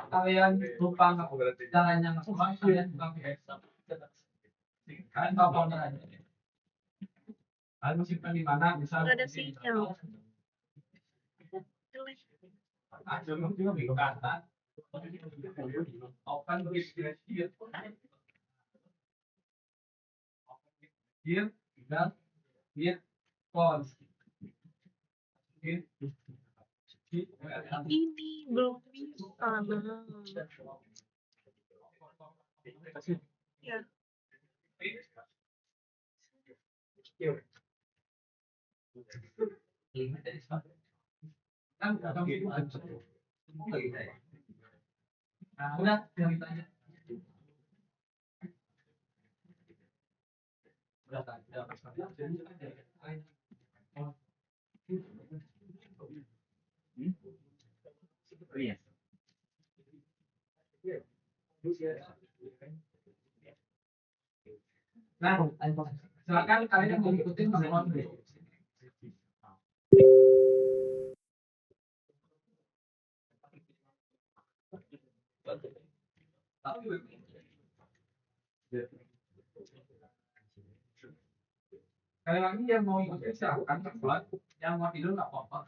Kalian lupa caranya ngeluang, kalian bukan biasa. Kalian tahu counter aja. Kalian simpan di mana? Misal Nggak ada sinyal. Aja juga bingung kata. Open here, dan here, close. Ini belum bisa. Ya. Nah, udah yang itu aja. Nah, silakan kalian yang mau ikutin mohon. Sekali lagi yang mau ikutin silakan telepon, yang mau tidur nggak apa-apa.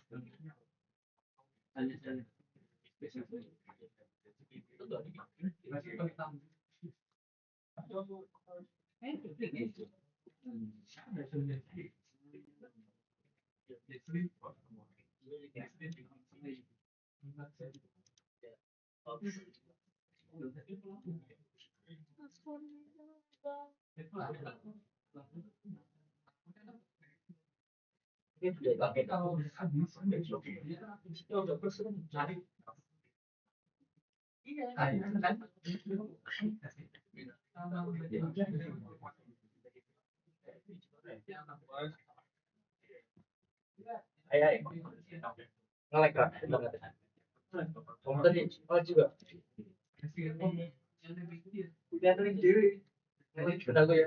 Tapi kalau habis, udah pesen cari. Iya, kan? Ayah, ngelek lah, kamu tadi juga. Udah tulis diri. Udah gue ya.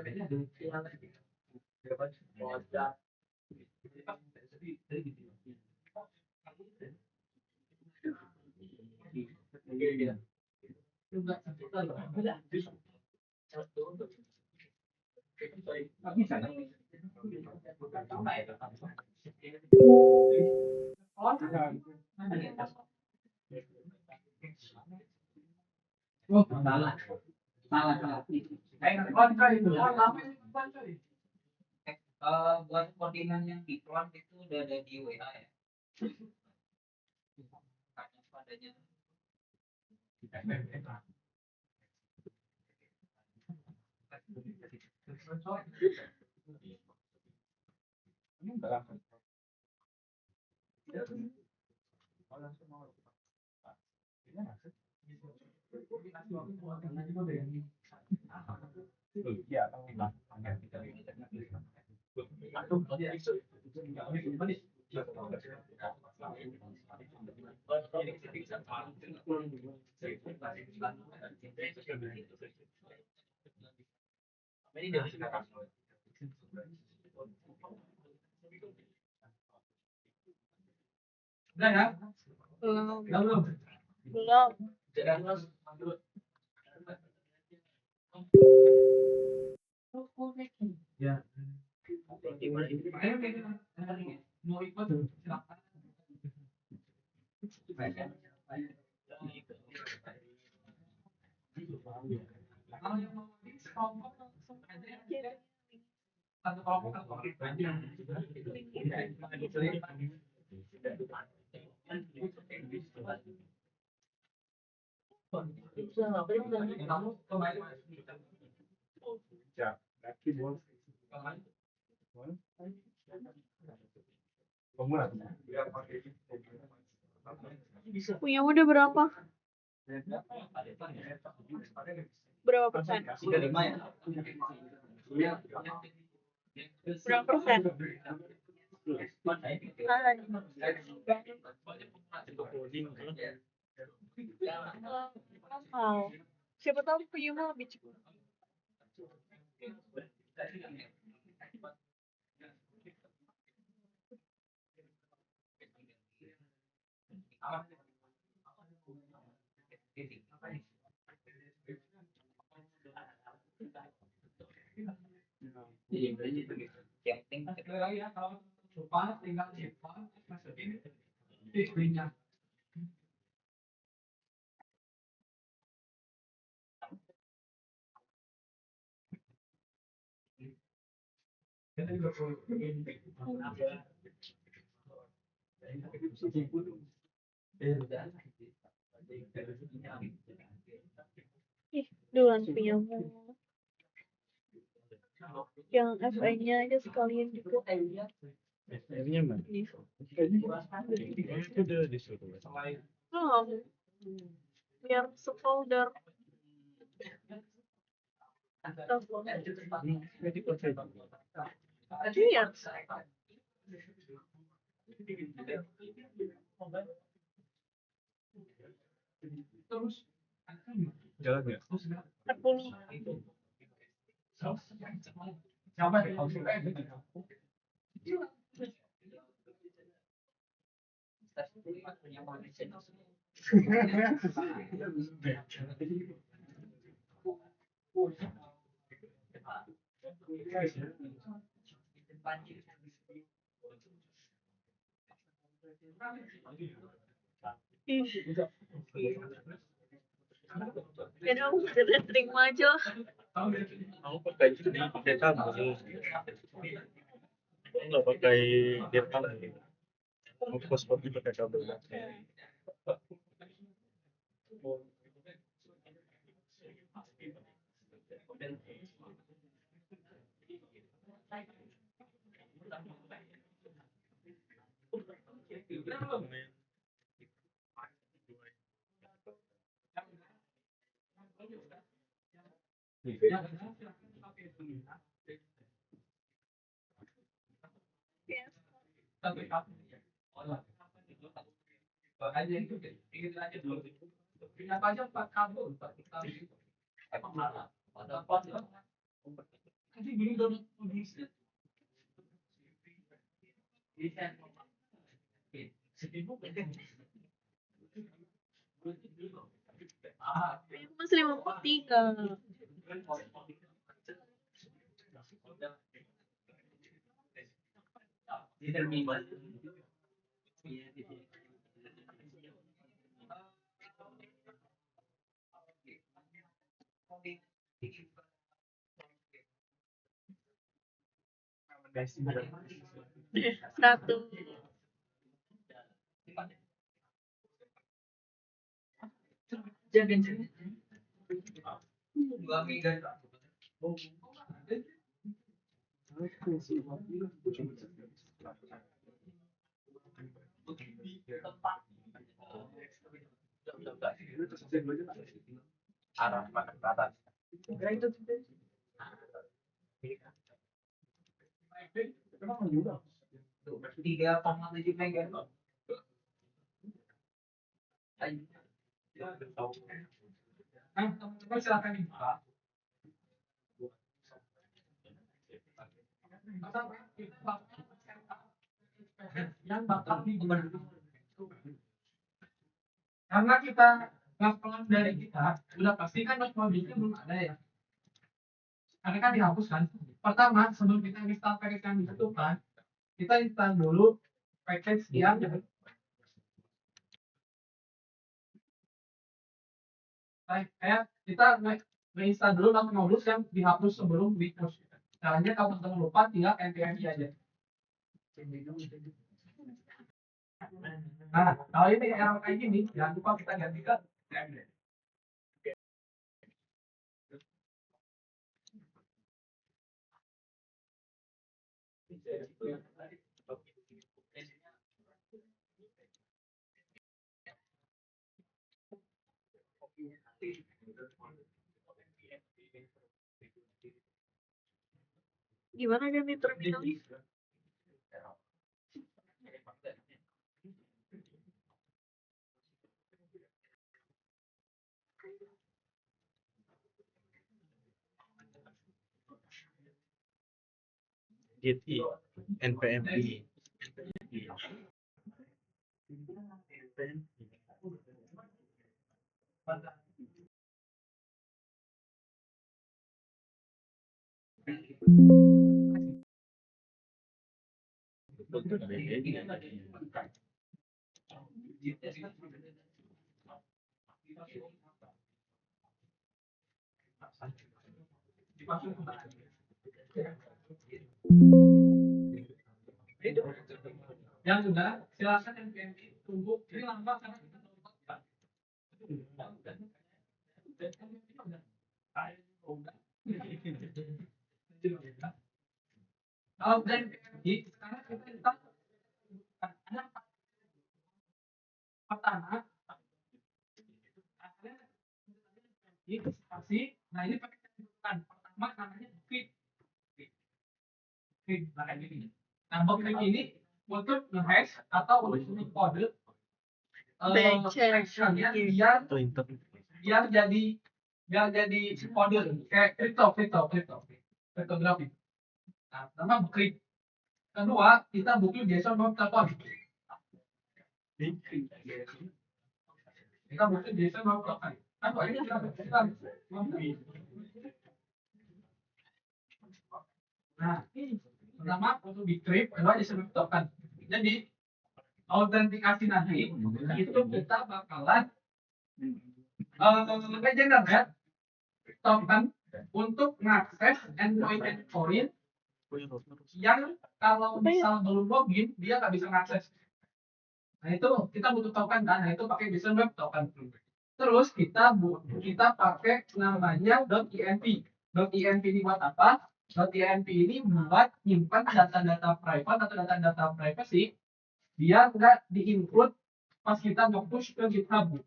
Oh, salah. Buat codingan yang di front itu udah ada di WA ya. Tanya padanya. Udah ya? Belum. Belum. Belum. Ya. Mau ikut silakan. Kalau yang mau kelompok langsung aja. Satu kelompok aja. Kamu kembali. Ya, Punya udah berapa? Berapa persen? 35 ya. Berapa persen? Oh, siapa tahu punya mah lebih cepat. Ya, kalau panas tinggal simpan, masukin minyak. Ih, duluan punya yang FA-nya aja sekalian juga. Akhirnya mah. Nih. Itu udah disuruh. Belum. Biar sefolder. Telepon. Jadi percaya. Iya. Terus Jalan nggak? 40. siapa yang harus Ih. Ya dong, udah terima aja. Aku pakai ini pakai kabel. Aku nggak pakai direkam. Aku paspor pakai kabel. aja itu ingin aja dulu. Punya aja Pak kabel, Pak kabel. Emang mana? Ada apa? Jadi gini dong, bisa. Masih 53. Satu. Jangan arah mana ke atas. Tiga koma tujuh mega. Teman-teman silakan dibuka. Yang bakal dibuka. Karena kita laporan dari kita, udah pasti kan mobilnya belum ada ya. Karena kan dihapuskan. Pertama, sebelum kita install package yang dibutuhkan, kita install dulu package yang kayak kita install dulu nama modus yang dihapus sebelum di push. Caranya kalau teman lupa tinggal npm aja. Nah, kalau ini error kayak gini, jangan lupa kita ganti ke npm. Gimana ganti terminalnya? GT, NPMI. NPMI. Yang udah silakan NPM tunggu ini lama karena kita kalau dari PMI sekarang kita ada pertama pasti nah ini pakai bukan pertama namanya fit fit nah kayak gini nah bukti ini untuk nge-hash atau untuk kode sectionnya biar Itu internet. biar jadi kode kayak kriptografi. Nah, pertama bukti. Kedua, kita butuh JSON web telepon. Kita butuh JSON web telepon. Kan banyak kita. Nah, pertama untuk decrypt, kedua JSON web token. Jadi autentikasi nanti itu kita bakalan generate token untuk mengakses endpoint yang kalau misal belum login dia nggak bisa mengakses. Nah itu kita butuh token kan, nah itu pakai JSON web token. Terus kita pakai namanya .env. .env ini buat apa? .env ini buat nyimpan data-data private atau data-data privacy biar nggak di-include pas kita nge-push ke GitHub.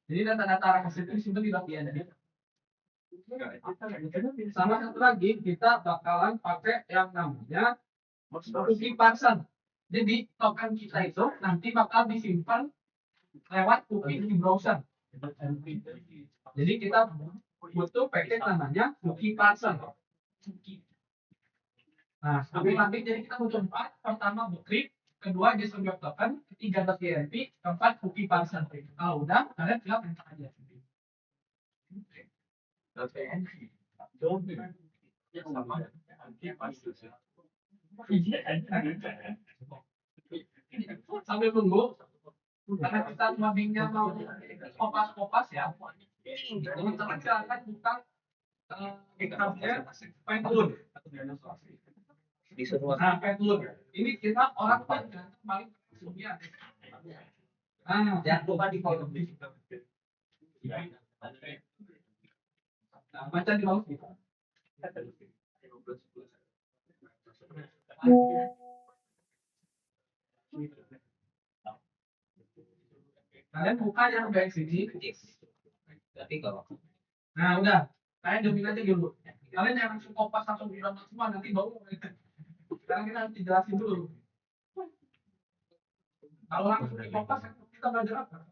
Jadi data-data rahasia itu disimpan di .env. Sama satu lagi kita bakalan pakai yang namanya cookie parser. Jadi token kita itu nanti bakal disimpan lewat cookie di browser. Jadi kita butuh package namanya cookie parser. Nah, sampai nanti jadi kita butuh 4. Pertama bukti, kedua JSON web token, ketiga .env, keempat cookie parser. Kalau udah kalian tinggal enter aja. Sambil tunggu karena kita mobbingnya mau kopas ya. Teman-teman silakan buka GitHub-nya Pentoon. Di semua. Nah, Pentoon. Ini kita orang paling sunya. Nah, jangan lupa di follow. Nah, baca di bawah kita. Kalian buka yang baik sini. Nah, udah. Kalian jamin aja dulu. Kalian jangan langsung kopas langsung bilang semua nanti bau. Sekarang kita harus dijelasin dulu. Kalau langsung dikopas kita belajar apa?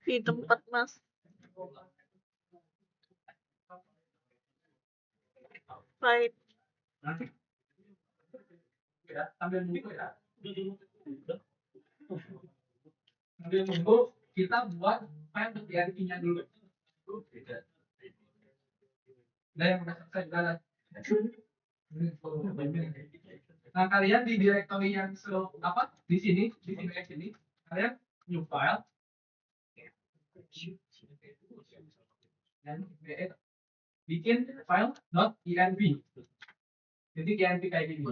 Di tempat mas. Right. Ya, sambil nunggu ya. Sambil nunggu kita buat file .env-nya dulu. Udah yang udah selesai udah. Nah kalian di directory yang di sini kalian new file dan bikin file .env. Jadi .env kayak gini.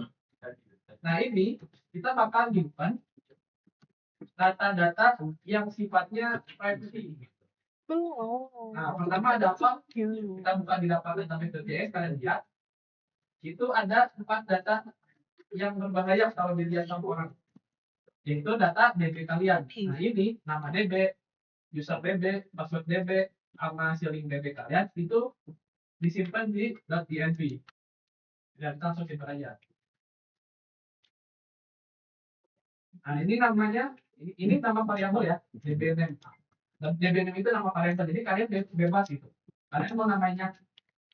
Nah ini kita bakal nyimpan data-data yang sifatnya privacy. Belum. Nah pertama ada apa? Kita buka di database.js, kalian lihat itu ada 4 data yang berbahaya kalau dilihat sama orang, yaitu data DB kalian. Nah ini nama DB, user DB, password DB, sama link DB kalian itu disimpan di .env. Dan kita langsung simpan aja. Nah ini namanya, ini nama variabel ya, DB name. Dan DB name itu nama variabel, jadi kalian bebas itu. Kalian mau namanya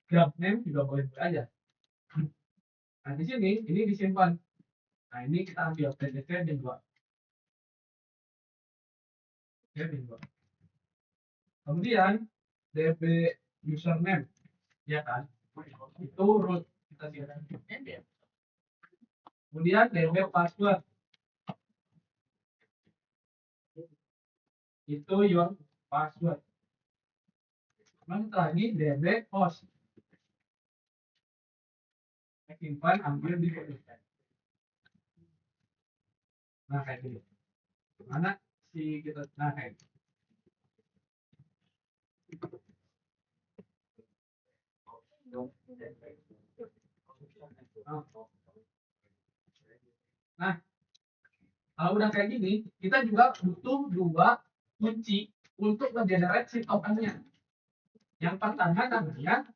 grab name juga boleh aja. Nah di sini ini disimpan. Nah ini kita ambil DB bin 2. Kemudian DB username, ya kan? Itu root. kita simpan. Kemudian DB password itu your password. Lanjut lagi DB host. Simpan, ambil di komputer. Nah kayak gini. Mana si kita, nah kayak gini. Nah, kalau udah kayak gini, kita juga butuh dua kunci untuk nge-generate si tokennya. Yang pertama namanya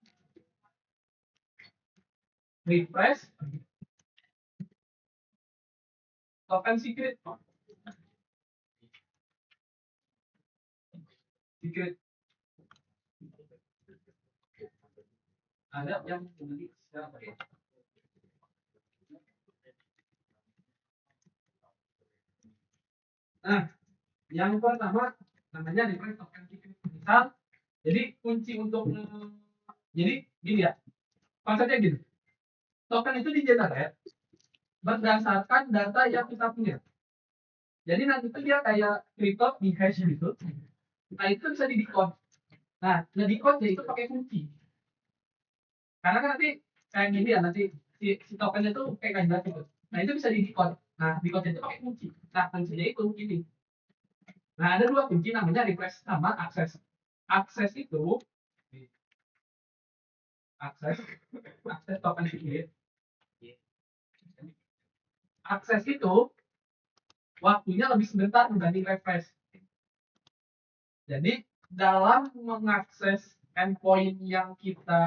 refresh token secret. Secret. Ada yang beli siapa ya? Nah, yang pertama namanya refresh token secret. Misal, jadi kunci untuk jadi gini ya, konsepnya gini. Token itu di-generate berdasarkan data yang kita punya. Jadi nanti itu dia kayak crypto di hash gitu. Nah itu bisa di decode. Nah nge-decode itu pakai kunci. Karena kan nanti kayak gini ya, nanti si tokennya tuh kayak nggak jelas gitu. Nah itu bisa di decode. Nah decode itu pakai kunci. Nah kuncinya itu gini. Nah ada dua kunci namanya refresh sama akses. Akses itu akses token secret. Akses itu waktunya lebih sebentar dibanding refresh. Jadi dalam mengakses endpoint yang kita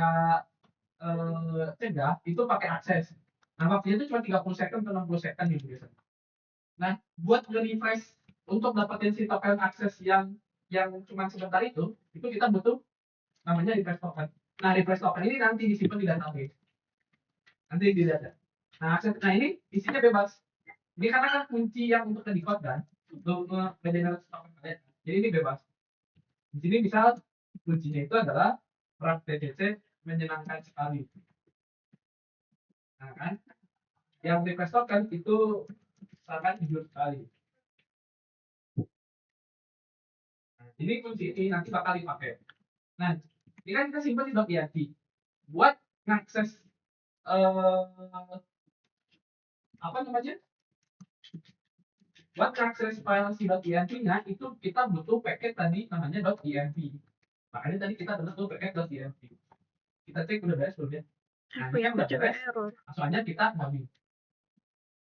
cegah itu pakai akses. Nah waktunya itu cuma 30 second atau 60 second gitu biasanya. Nah buat nge-refresh untuk dapetin si token akses yang cuma sebentar itu kita butuh namanya refresh token. Nah refresh token ini nanti disimpan di database. Nanti di data. Nah akses, nah ini isinya bebas. Ini karena kan kunci yang untuk decode kan, untuk nge-generate token kalian. Jadi ini bebas. Di sini misal kuncinya itu adalah rak TCC menyenangkan sekali. Nah kan, yang refresh token itu sangat jujur sekali. Nah, ini kunci ini nanti bakal dipakai. Nah, ini kan kita simpan di .env. Buat ngakses apa namanya? Buat ngakses file si .env-nya itu kita butuh paket tadi namanya .env. Makanya tadi kita bentuk paket .env. Kita cek udah beres belum ya? Nah, ini kan udah beres. Soalnya kita ngambil.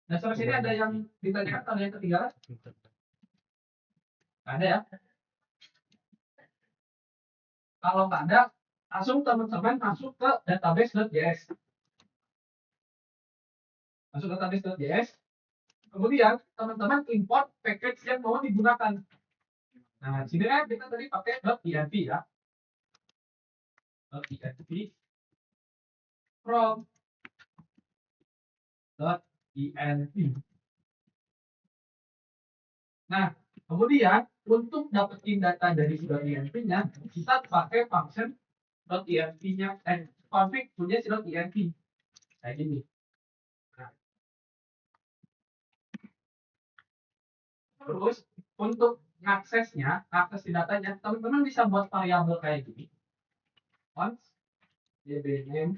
Nah, sampai sini ada yang ditanyakan, ada yang ketinggalan? Ada ya? Kalau nggak ada, langsung teman-teman masuk ke database.js. Masuk ke database.js. Kemudian teman-teman import package yang mau digunakan. Nah, sini kan kita tadi pakai .env ya. .env from .env. Nah, kemudian untuk dapetin data dari .env-nya, kita pakai function .env-nya config punya si .env. Kayak gini. Nah. Terus untuk aksesnya, akses di datanya, teman-teman bisa buat variabel kayak gini. Once db name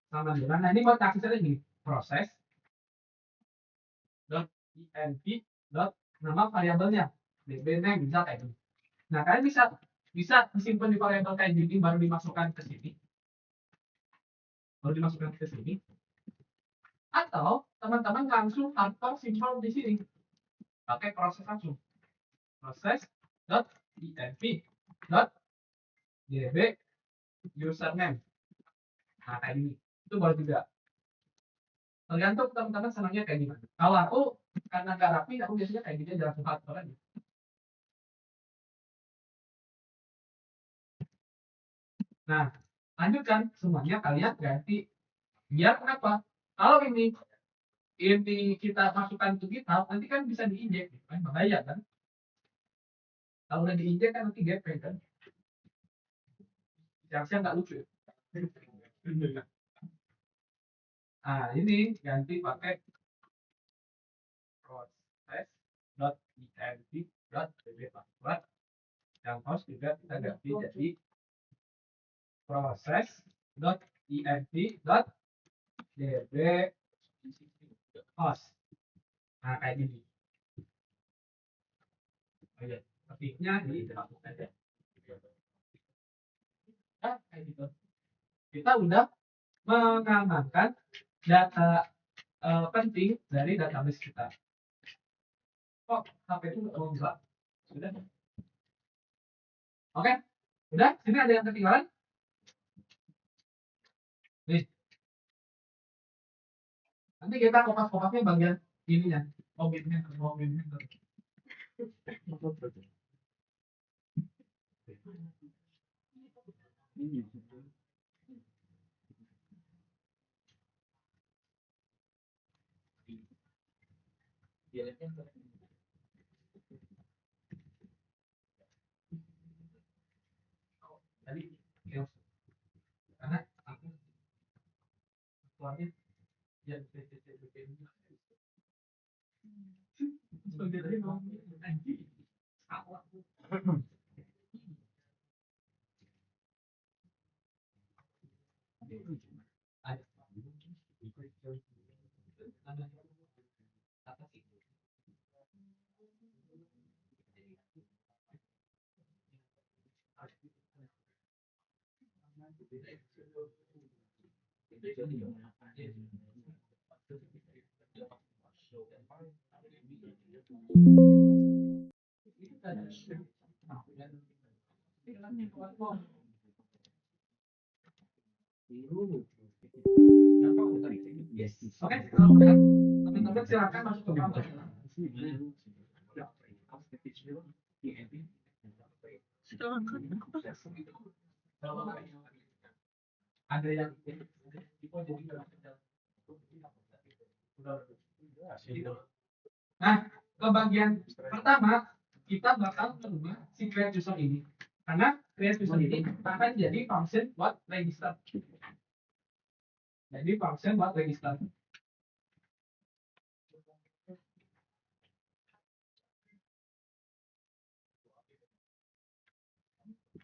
sama dengan, nah ini buat aksesnya gini, proses .env nama variabelnya db name bisa kayak gini. Nah kalian bisa disimpan di variabel kayak gini baru dimasukkan ke sini. Atau teman-teman langsung tanpa simpan di sini pakai proses langsung. Proses.env.db username. Nah kayak gini itu boleh juga, tergantung teman-teman senangnya kayak gimana. Kalau aku karena nggak rapi, aku biasanya kayak gini aja, langsung faktor aja. Nah lanjutkan semuanya kalian ganti. Biar kenapa? Kalau ini kita masukkan ke GitHub, nanti kan bisa diinjek kan, bahaya kan. Kalau udah diinjek kan nanti GP kan, siang-siang nggak lucu ya. Nah, ini ganti pakai proses.env.bb password. Yang host juga kita ganti jadi proses.env.db host. Nah, kayak gini. Oke, ketiknya di dalam aja. Nah, kayak gitu. Kita udah mengamankan data penting dari database kita. Kok HP itu nggak mau buka? Sudah. Oke, udah. Sini ada yang ketinggalan? Nih. Nanti kita kopas-kopasnya bagian ininya. Mobilnya. Tadi chaos. Karena aku keluarnya yang PCC sebagai dari anjing. Salah. Oke, kalau udah teman-teman silakan masuk ke kantor. Silakan. Ada yang nah, ke bagian pertama kita bakal merubah si create user ini karena create user ini akan jadi function buat register. Jadi function buat register.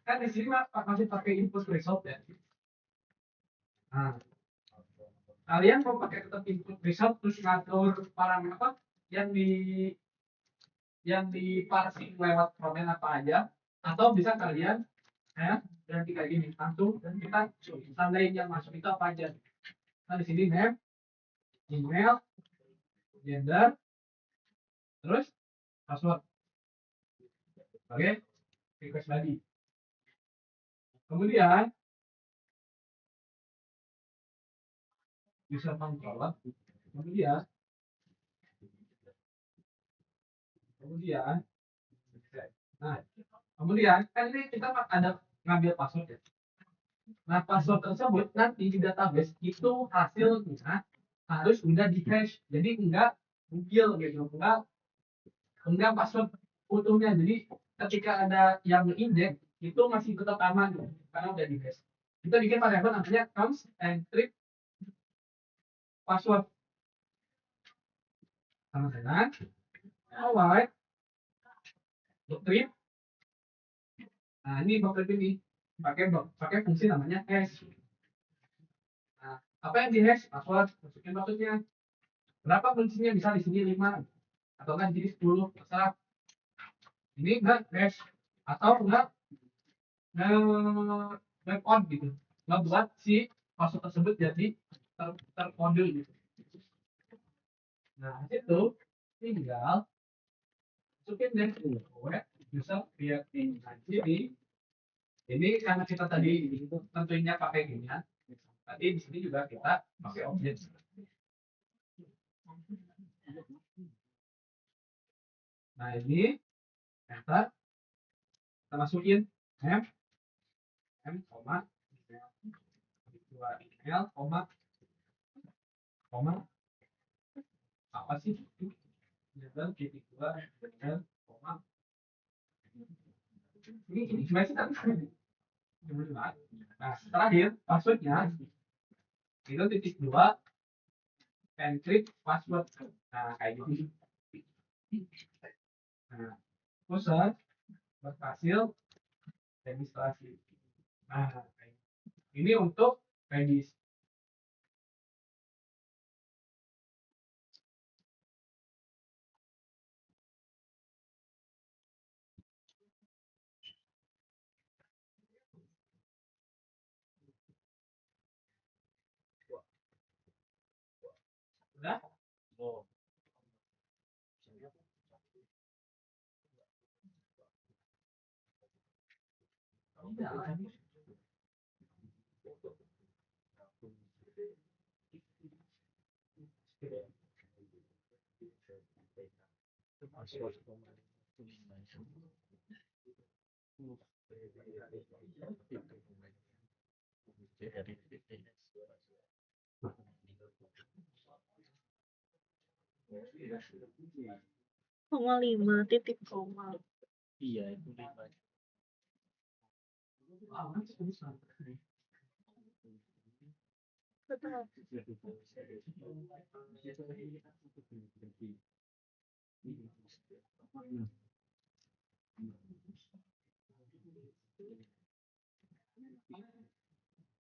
Kan di sini masih pakai input result ya. Nah, kalian mau pakai tetap input result terus ngatur parameter apa yang di parsing lewat prompt apa aja, atau bisa kalian ganti kayak gini langsung dan kita tandain yang masuk itu apa aja. Nah di sini name, email, gender, terus password. Oke, request tadi. Kemudian user controller. Kemudian nah kemudian kan ini kita ada ngambil password ya. Nah password tersebut nanti di database itu hasilnya harus udah di hash, jadi enggak bugil gitu, enggak password utuhnya. Jadi ketika ada yang injek itu masih tetap aman gitu, karena udah di hash. Kita bikin variabel namanya counts and trip password sama dengan awal trip. Nah ini trip ini pakai fungsi namanya hash. Nah, apa yang di hash? Password. Masukin maksudnya berapa fungsinya, bisa di sini 5 atau kan di sini 10 terserah. Ini enggak hash atau enggak back on gitu, ngebuat si password tersebut jadi terkode gitu. Nah itu tinggal masukin deh web user create ini karena kita tadi tentunya pakai ginian, tadi di sini juga kita pakai objek. Nah ini enter, kita masukin m koma dua email koma apa sih dan titik dua dan koma ini gimana sih tadi. Nah terakhir passwordnya itu titik dua encrypt password. Nah, kayak gitu. Nah, pusat berhasil registrasi. Nah, ini untuk regis. Udah? Oh. Udah. Koma 5 titik koma. Iya, itu 5. Betul.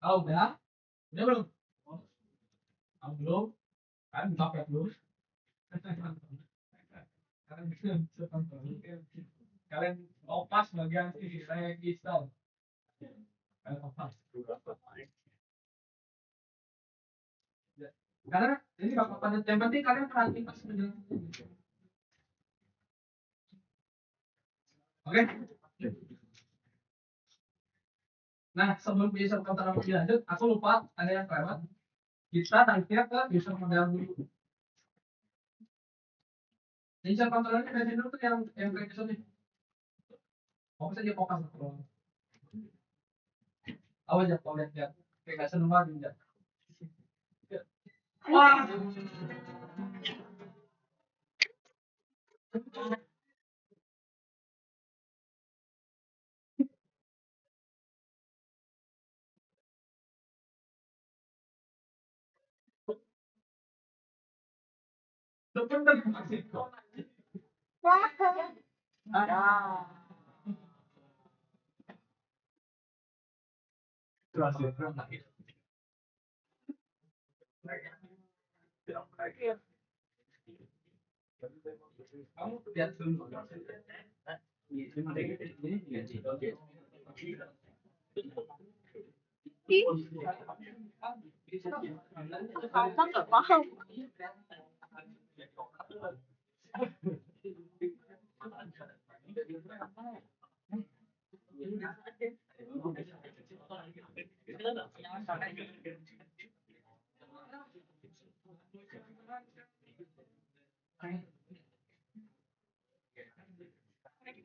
Oh, udah? Udah belum? Oh, belum? Kan pakai belum? Kalian opas bagian sini, saya install. Kalian opas. Karena ini bakal pada yang penting kalian perhatiin pas menjelaskan. Oke? Nah, sebelum user controller lebih lanjut, aku lupa ada yang lewat. Kita naiknya ke user model dulu. User controllernya dari dulu tuh yang kayak gitu nih. Fokus aja fokus. Awas aja kalau lihat kayak gak seneng banget. Wah. Bener masih kok. Kamu lihat dulu. Apa nggak paham?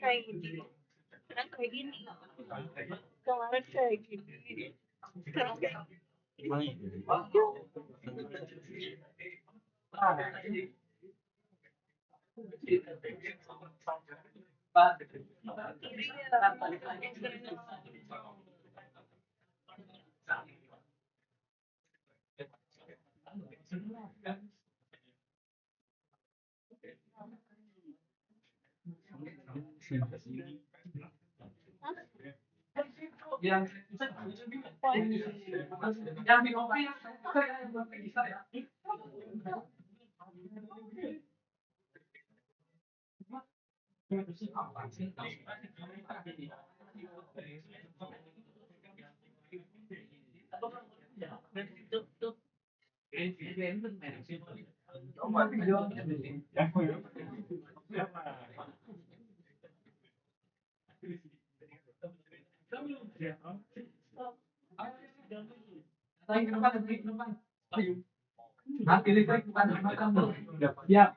Kayak gini. Kan kayak gini. Kemarin kayak gini. Sekarang kayak Yang di kopi saya buat bisa ya. Mati listrik bukan makan. Ya.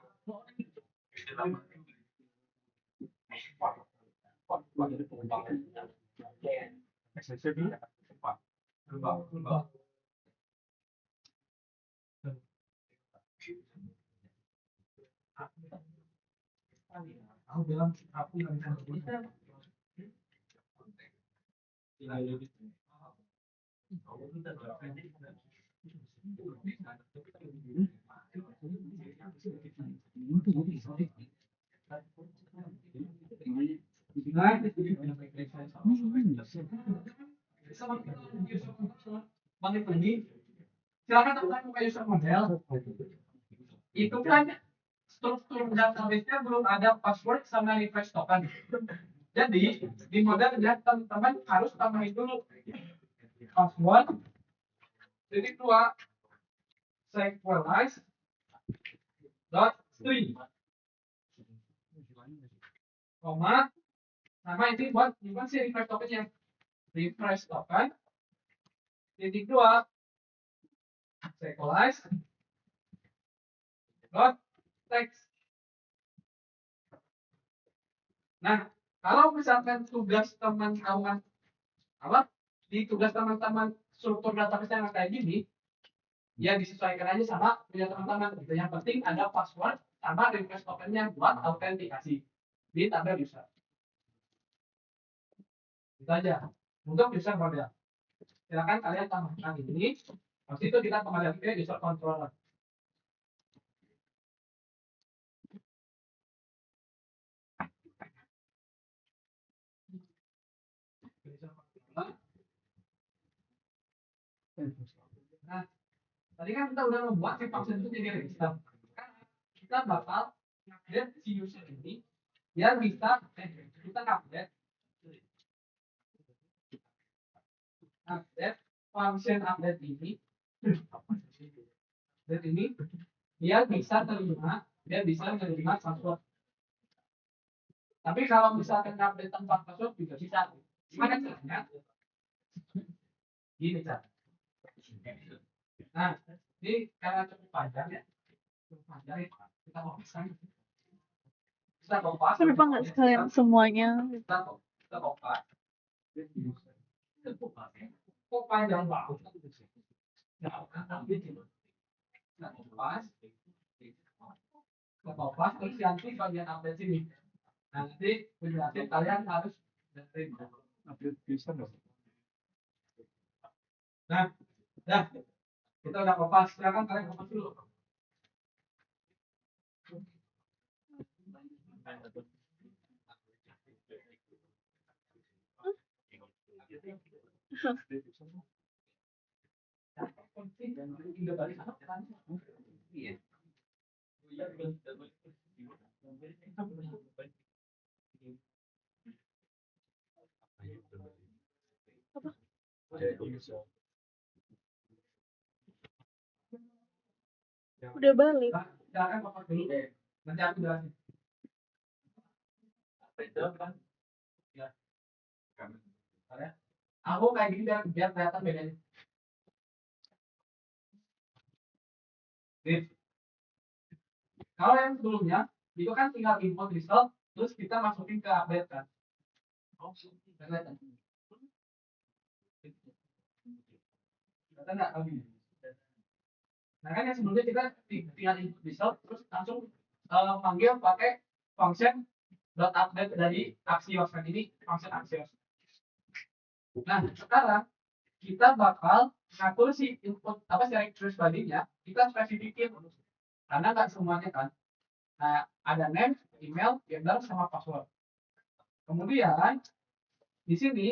Aku bilang aku nggak bisa. Silakan teman-teman buka user model. Itu kan struktur database-nya belum ada password sama refresh token. Jadi di model ya teman-teman harus tambahin dulu password titik dua sequelize dot string koma nama ini buat gimana sih refresh tokennya, refresh token titik dua sequelize dot text. Nah, kalau misalkan tugas teman-teman apa di tugas teman-teman struktur database yang kayak gini, ya disesuaikan aja sama punya teman-teman gitu. Yang penting ada password sama refresh tokennya buat autentikasi di tabel user. Itu aja untuk user model. Silakan kalian tambahkan ini. Habis itu kita kembali lagi ke user controller. Nah, tadi kan kita udah membuat si function itu jadi register. Kita bakal update si user ini biar bisa kita update function update ini biar bisa terima password. Tapi kalau misalkan update tanpa password juga bisa. Gimana caranya? Gini cara. Nah, ini karena cukup panjang ya. Kita mau pasang. Kita mau pasang. Kenapa nggak sekalian semuanya? Kita mau pasang. Kok panjang banget? Pas terus nanti bagian update sini. Nanti penjelasan kalian harus update bisa dong. Nah, kita udah kopas. Silakan kalian kopas dulu. Udah balik. Silakan kopas dulu. Nanti aku jelasin. Aku kayak gini biar kelihatan bedanya. Nih. Kalau yang sebelumnya itu kan tinggal input result terus kita masukin ke update kan. Kelihatan. Kelihatan nggak kalau gini? Nah kan yang sebelumnya kita tinggal input result terus langsung panggil pakai function dot update dari Axios kan ini function Axios. Nah sekarang kita bakal ngatur si input apa sih request body-nya kita spesifikin karena nggak semuanya kan. Nah ada name, email, gender sama password. Kemudian di sini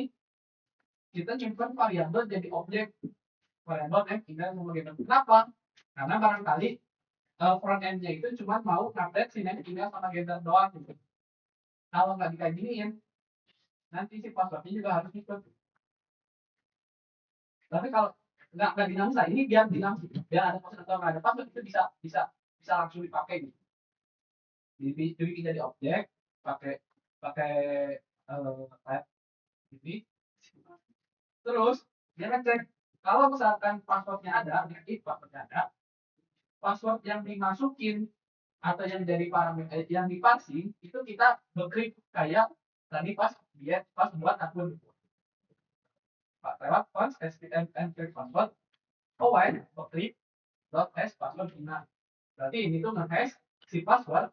kita simpan variabel jadi objek variabel name, email sama gender. Kenapa? Karena barangkali front end-nya itu cuma mau update si name, email sama gender doang gitu. Kalau nggak dikayak giniin, nanti si passwordnya juga harus ikut. Tapi kalau nggak dinamika ini biar dinamika biar ada password atau nggak ada password itu bisa langsung dipakai gitu. Jadi jadi objek pakai type ini. Terus dia ngecek kalau misalkan passwordnya ada, if passwordnya ada, password yang dimasukin atau yang dari parameter yang diparsing itu kita decrypt kayak tadi pas buat akun lewat pas STM encrypt password while decrypt dot hash password 5. Berarti ini tuh nge-hash si password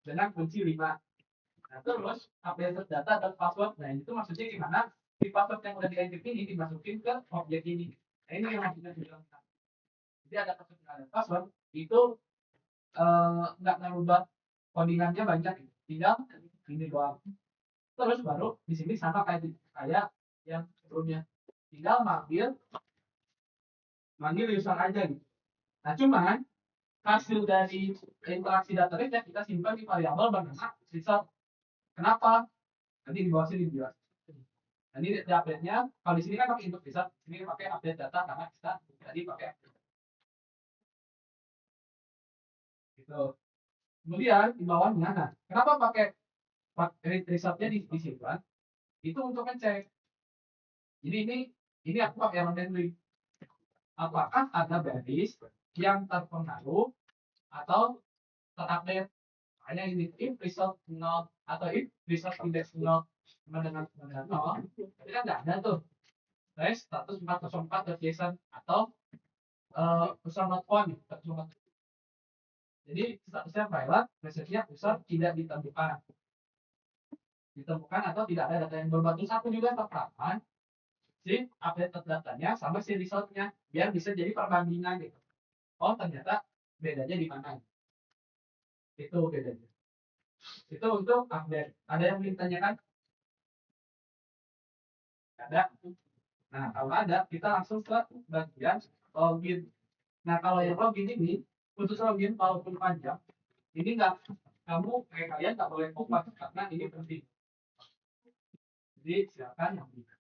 dengan kunci 5. Nah, terus update data dan password. Nah, itu maksudnya gimana? Si password yang udah di-encrypt ini dimasukin ke objek ini. Nah, ini yang maksudnya bilang. Jadi ada password itu nggak ngerubah codingannya banyak, tinggal ini doang. Terus baru di sini sama kayak yang sebelumnya, tinggal manggil user aja gitu. Nah cuman hasil dari interaksi database kita simpan di variabel bernama result. Kenapa? Nanti di bawah sini dijelas. Nah, ini di update-nya, kalau di sini kan pakai input result, ini pakai update data karena kita tadi pakai update. Gitu. Kemudian di bawahnya, nah, kenapa pakai resultnya disimpan? Itu untuk ngecek. Jadi ini aku pakai error handling. Apakah ada baris yang terpengaruh atau terupdate? Hanya ini if result 0 atau if result index 0 dengan 0, tapi kan nggak ada tuh. Res status 404.json atau user not found. Jadi statusnya pilot, message-nya user tidak ditemukan. Ditemukan atau tidak ada data yang berbatu satu juga terpakai si update datanya sama si resultnya biar bisa jadi perbandingan gitu. Oh ternyata bedanya di mana? Itu bedanya. Itu untuk update. Ada yang ingin tanyakan? Ada. Nah kalau ada kita langsung ke bagian login. Nah kalau yang login ini khusus login walaupun panjang ini nggak, kamu kalian nggak boleh kopas karena ini penting. Jadi silakan yang bisa.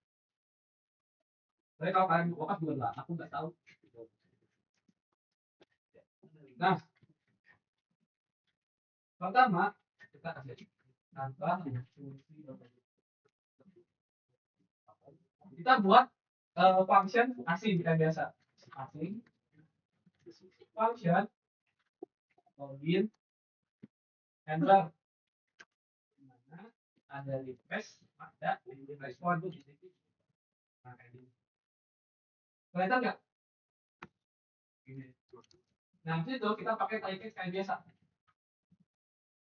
Tapi kalau kalian kopas juga lah, aku nggak tahu. Nah pertama kita kasih nambah fungsi. Kita buat function asing kita biasa asing function login handler mana ada request ada respon tuh di sini. Nah kayak gini kelihatan nggak ini. Nah itu kita pakai type kayak biasa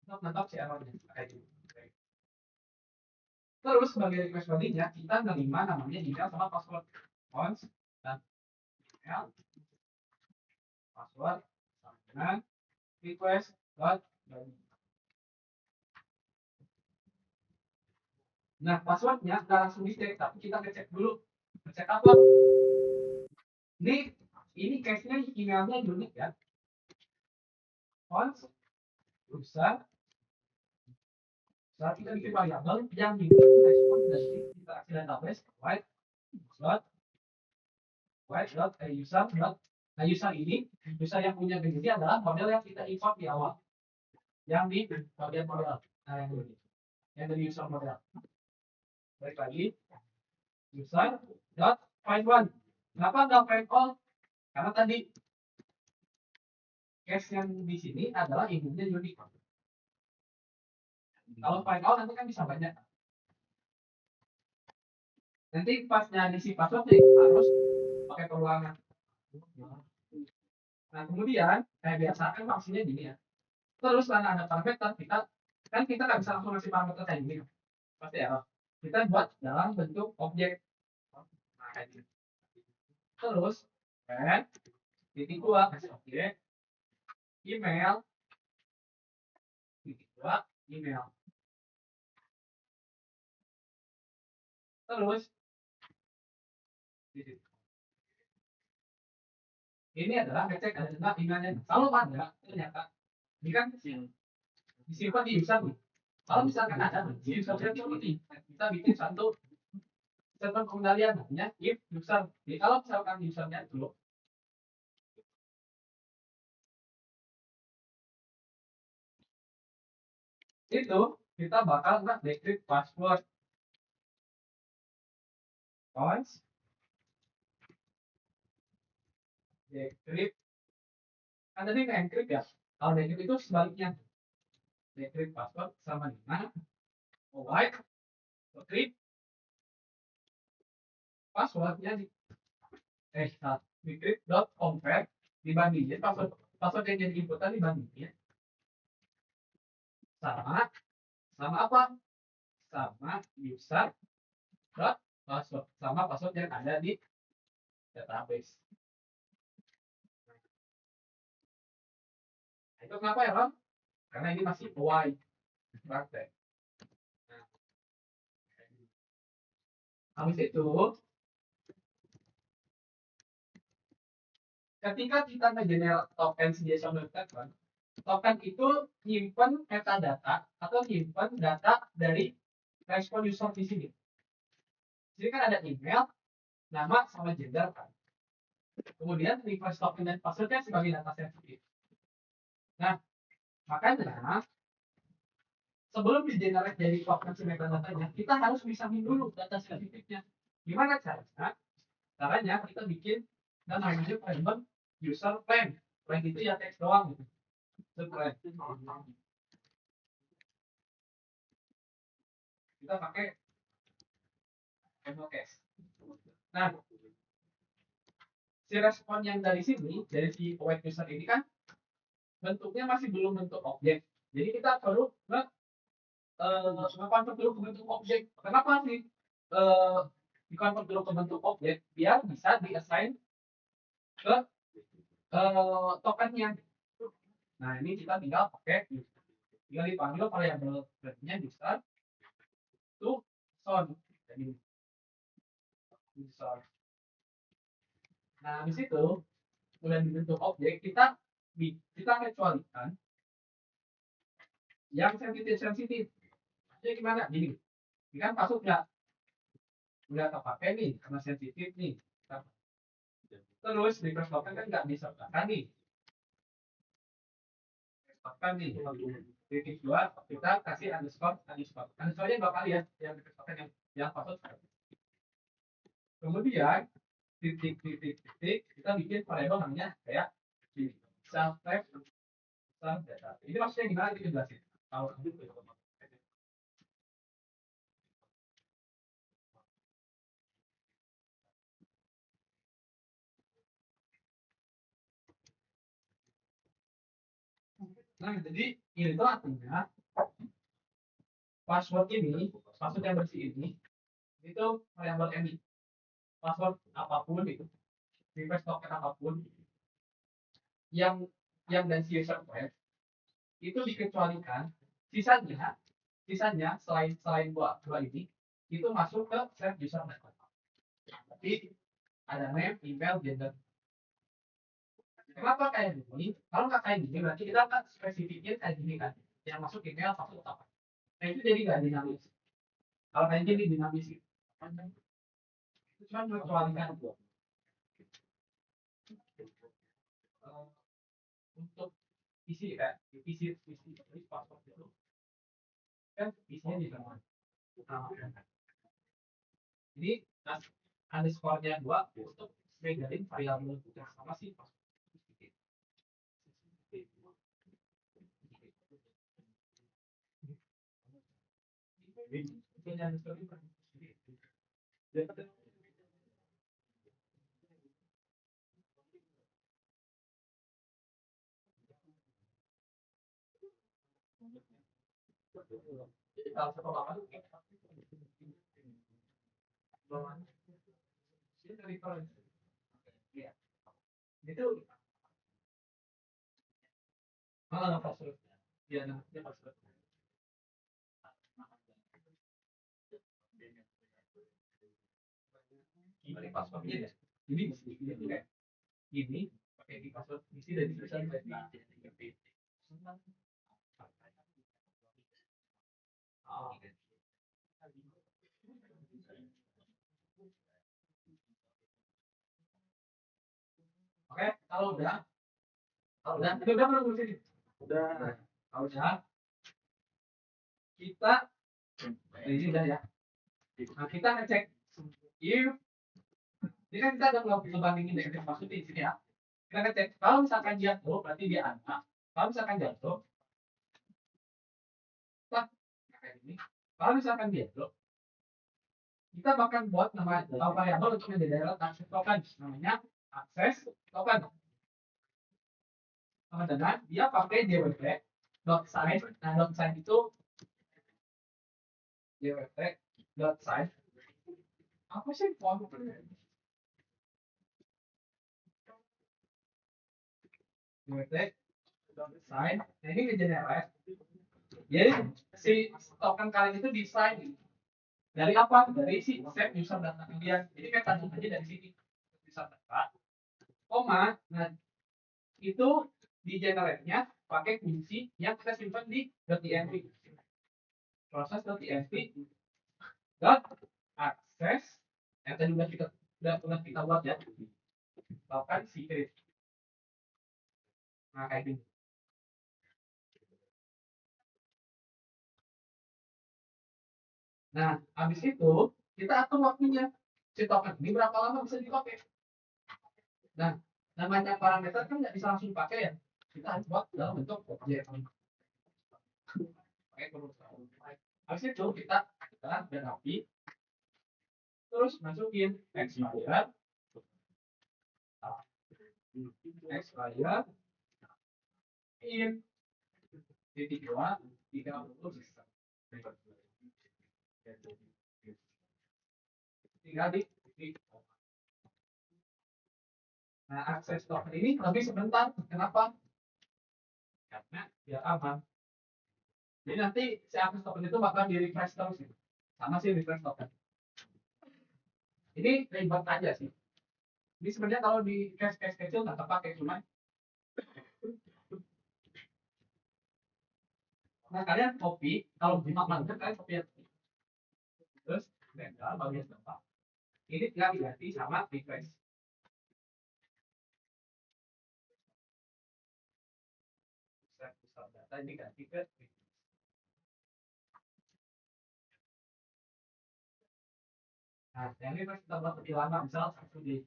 untuk menetap si errornya kayak gini. Terus sebagai request bodynya kita nerima namanya email sama password once dan email password sama dengan request dot body. Nah passwordnya nggak langsung dicek tapi kita ngecek dulu. Ngecek apa? Ini case-nya emailnya unik ya. Once user saat kita bikin variabel yang respon dari interaksi database white dot user dot. Nah user ini user yang punya begini adalah model yang kita import di awal yang di bagian model. Nah yang dari user model. Baik lagi user dot find one. Kenapa nggak find all? Karena tadi case yang di sini adalah inputnya unik. Kalau find all nanti kan bisa banyak. Nanti pasnya diisi passwordnya harus pakai perulangan. Nah kemudian kayak biasa kan fungsinya gini ya. Terus karena ada parameter kita nggak bisa langsung ngasih parameter kayak gini pasti ya. Kita buat dalam bentuk objek. Nah, kayak gini. Terus titik dua kasih objek email titik dua email. Terus ini adalah ngecek ada tentang emailnya. Kalau ada ternyata ini kan disimpan di user nih. Kalau misalkan ada di usernya seperti kita bikin satu statement pengendalian namanya if user. Jadi kalau misalkan usernya itu kita bakal nggak decrypt password. Once decrypt kan tadi ke encrypt ya. Kalau decrypt itu sebaliknya. Decrypt password sama dengan white decrypt passwordnya di decrypt dot convert dibandingin password yang jadi inputan dibandingin sama apa? Sama user dot password sama password yang ada di database. Itu kenapa ya Bang? Karena ini masih Y praktek. Nah, habis itu ketika kita nge-generate token si JSON website kan, token itu nyimpen metadata atau nyimpen data dari respon user di sini. Jadi kan ada email, nama sama gender kan. Kemudian request token dan passwordnya sebagai data sensitif. Nah, makanya sebelum di generate dari token si metadatanya, kita harus misahin dulu data sensitifnya. Gimana caranya? Caranya kita bikin dan namanya framework user plan. Plan itu ya teks doang gitu. Plan. Kita pakai MLCase. Nah, si respon yang dari sini, dari si await user ini kan bentuknya masih belum bentuk objek. Jadi kita perlu nge-convert dulu ke bentuk objek. Kenapa sih di-convert dulu ke bentuk objek? Biar bisa di-assign ke tokennya. Nah, ini kita tinggal pakai tinggal dipanggil variabel nya user to sound. Jadi user. Nah, di situ udah dibentuk objek, kita kecualikan yang sensitif. Jadi gimana? Gini, ini kan masuk nggak terpakai nih karena sensitif nih. Terus request token kan nggak disertakan nih. Sertakan nih. Titik dua kita kasih underscore. Underscore-nya dua kali ya, yang request token yang password. Kemudian titik kita bikin variabel namanya kayak ini self type self data. Ini maksudnya gimana kita jelasin. Kalau nah, jadi ini tuh artinya password yang bersih ini itu variabel ini. Password apapun itu, request token apapun yang dari user web itu dikecualikan, sisanya selain dua ini itu masuk ke set user network. Tapi ada name, email, gender. Kenapa kayak gini? Kalau nggak kayak gini berarti kita kan spesifiknya kayak gini kan, yang masuk email password apa. Nah itu jadi nggak dinamis. Kalau kayak gini dinamis gitu. Itu cuma mengecualikan untuk isi password itu kan isinya di sana. Jadi underscore-nya 2 untuk bedain variabel yang sama sih password. Kalau sekolah itu itu malah password dia namanya password. Gimana passwordnya ya? Jadi ini kayak ini pakai di password isi dari tulisan Oke, kalau udah belum sini? Udah. Kalau udah, kita ini udah ya. Nah, kita ngecek if ini kan kita udah ngebandingin negatif maksud di sini ya. Kita ngecek kalau misalkan jatuh berarti dia ada. Kalau misalkan jatuh, nah, kayak ini. Kalau misalkan jatuh, kita bakal buat nama variabel untuk menjadi akses token namanya akses token. Sama dengan dia pakai dwp dot size. Nah, dot size itu dwp dot size apa sih font dwp Design. Nah ini ke generate. Jadi si token kalian itu desain dari apa? Dari si set user data kalian. Jadi kita tahu aja dari sini user data. Koma. Nah itu di generate-nya pakai kunci yang kita simpan di .env. Proses.env dot access yang tadi udah kita buat ya. Bahkan secret. Nah kayak gini. Nah, habis itu kita atur waktunya. Si token ini berapa lama bisa dipakai. Nah, namanya parameter kan nggak bisa langsung dipakai ya. Kita harus buat dalam bentuk objek. Habis itu kita rapi, terus masukin expired, in titik 2 30 tinggal di titik. Nah, akses token ini lebih sebentar. Kenapa? Karena biar aman. Jadi nanti si akses token itu bakal di refresh terus gitu. Sama sih refresh token. Ini ribet aja sih. Ini sebenarnya kalau di cache kecil nggak terpakai, cuma nah kalian copy, kalau di manual kalian copy terus tinggal bagian tempat. Ini tinggal diganti sama refresh. Pusat data ini ganti ke refresh. Nah, yang ini kita buat lebih lama, misal 1 D.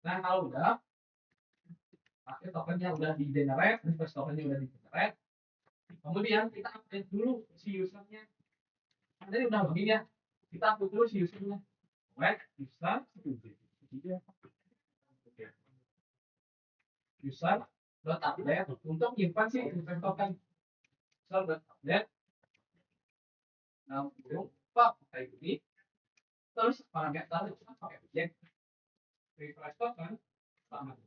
Nah, kalau udah pakai tokennya udah di generate, refresh tokennya udah di generate, kemudian kita update dulu si usernya. Tadi udah begini ya, kita update dulu si usernya. Web user dot update untuk nyimpan si refresh token. User dot update. Nah, lupa kayak gini. Terus parameter itu pakai objek refresh token sama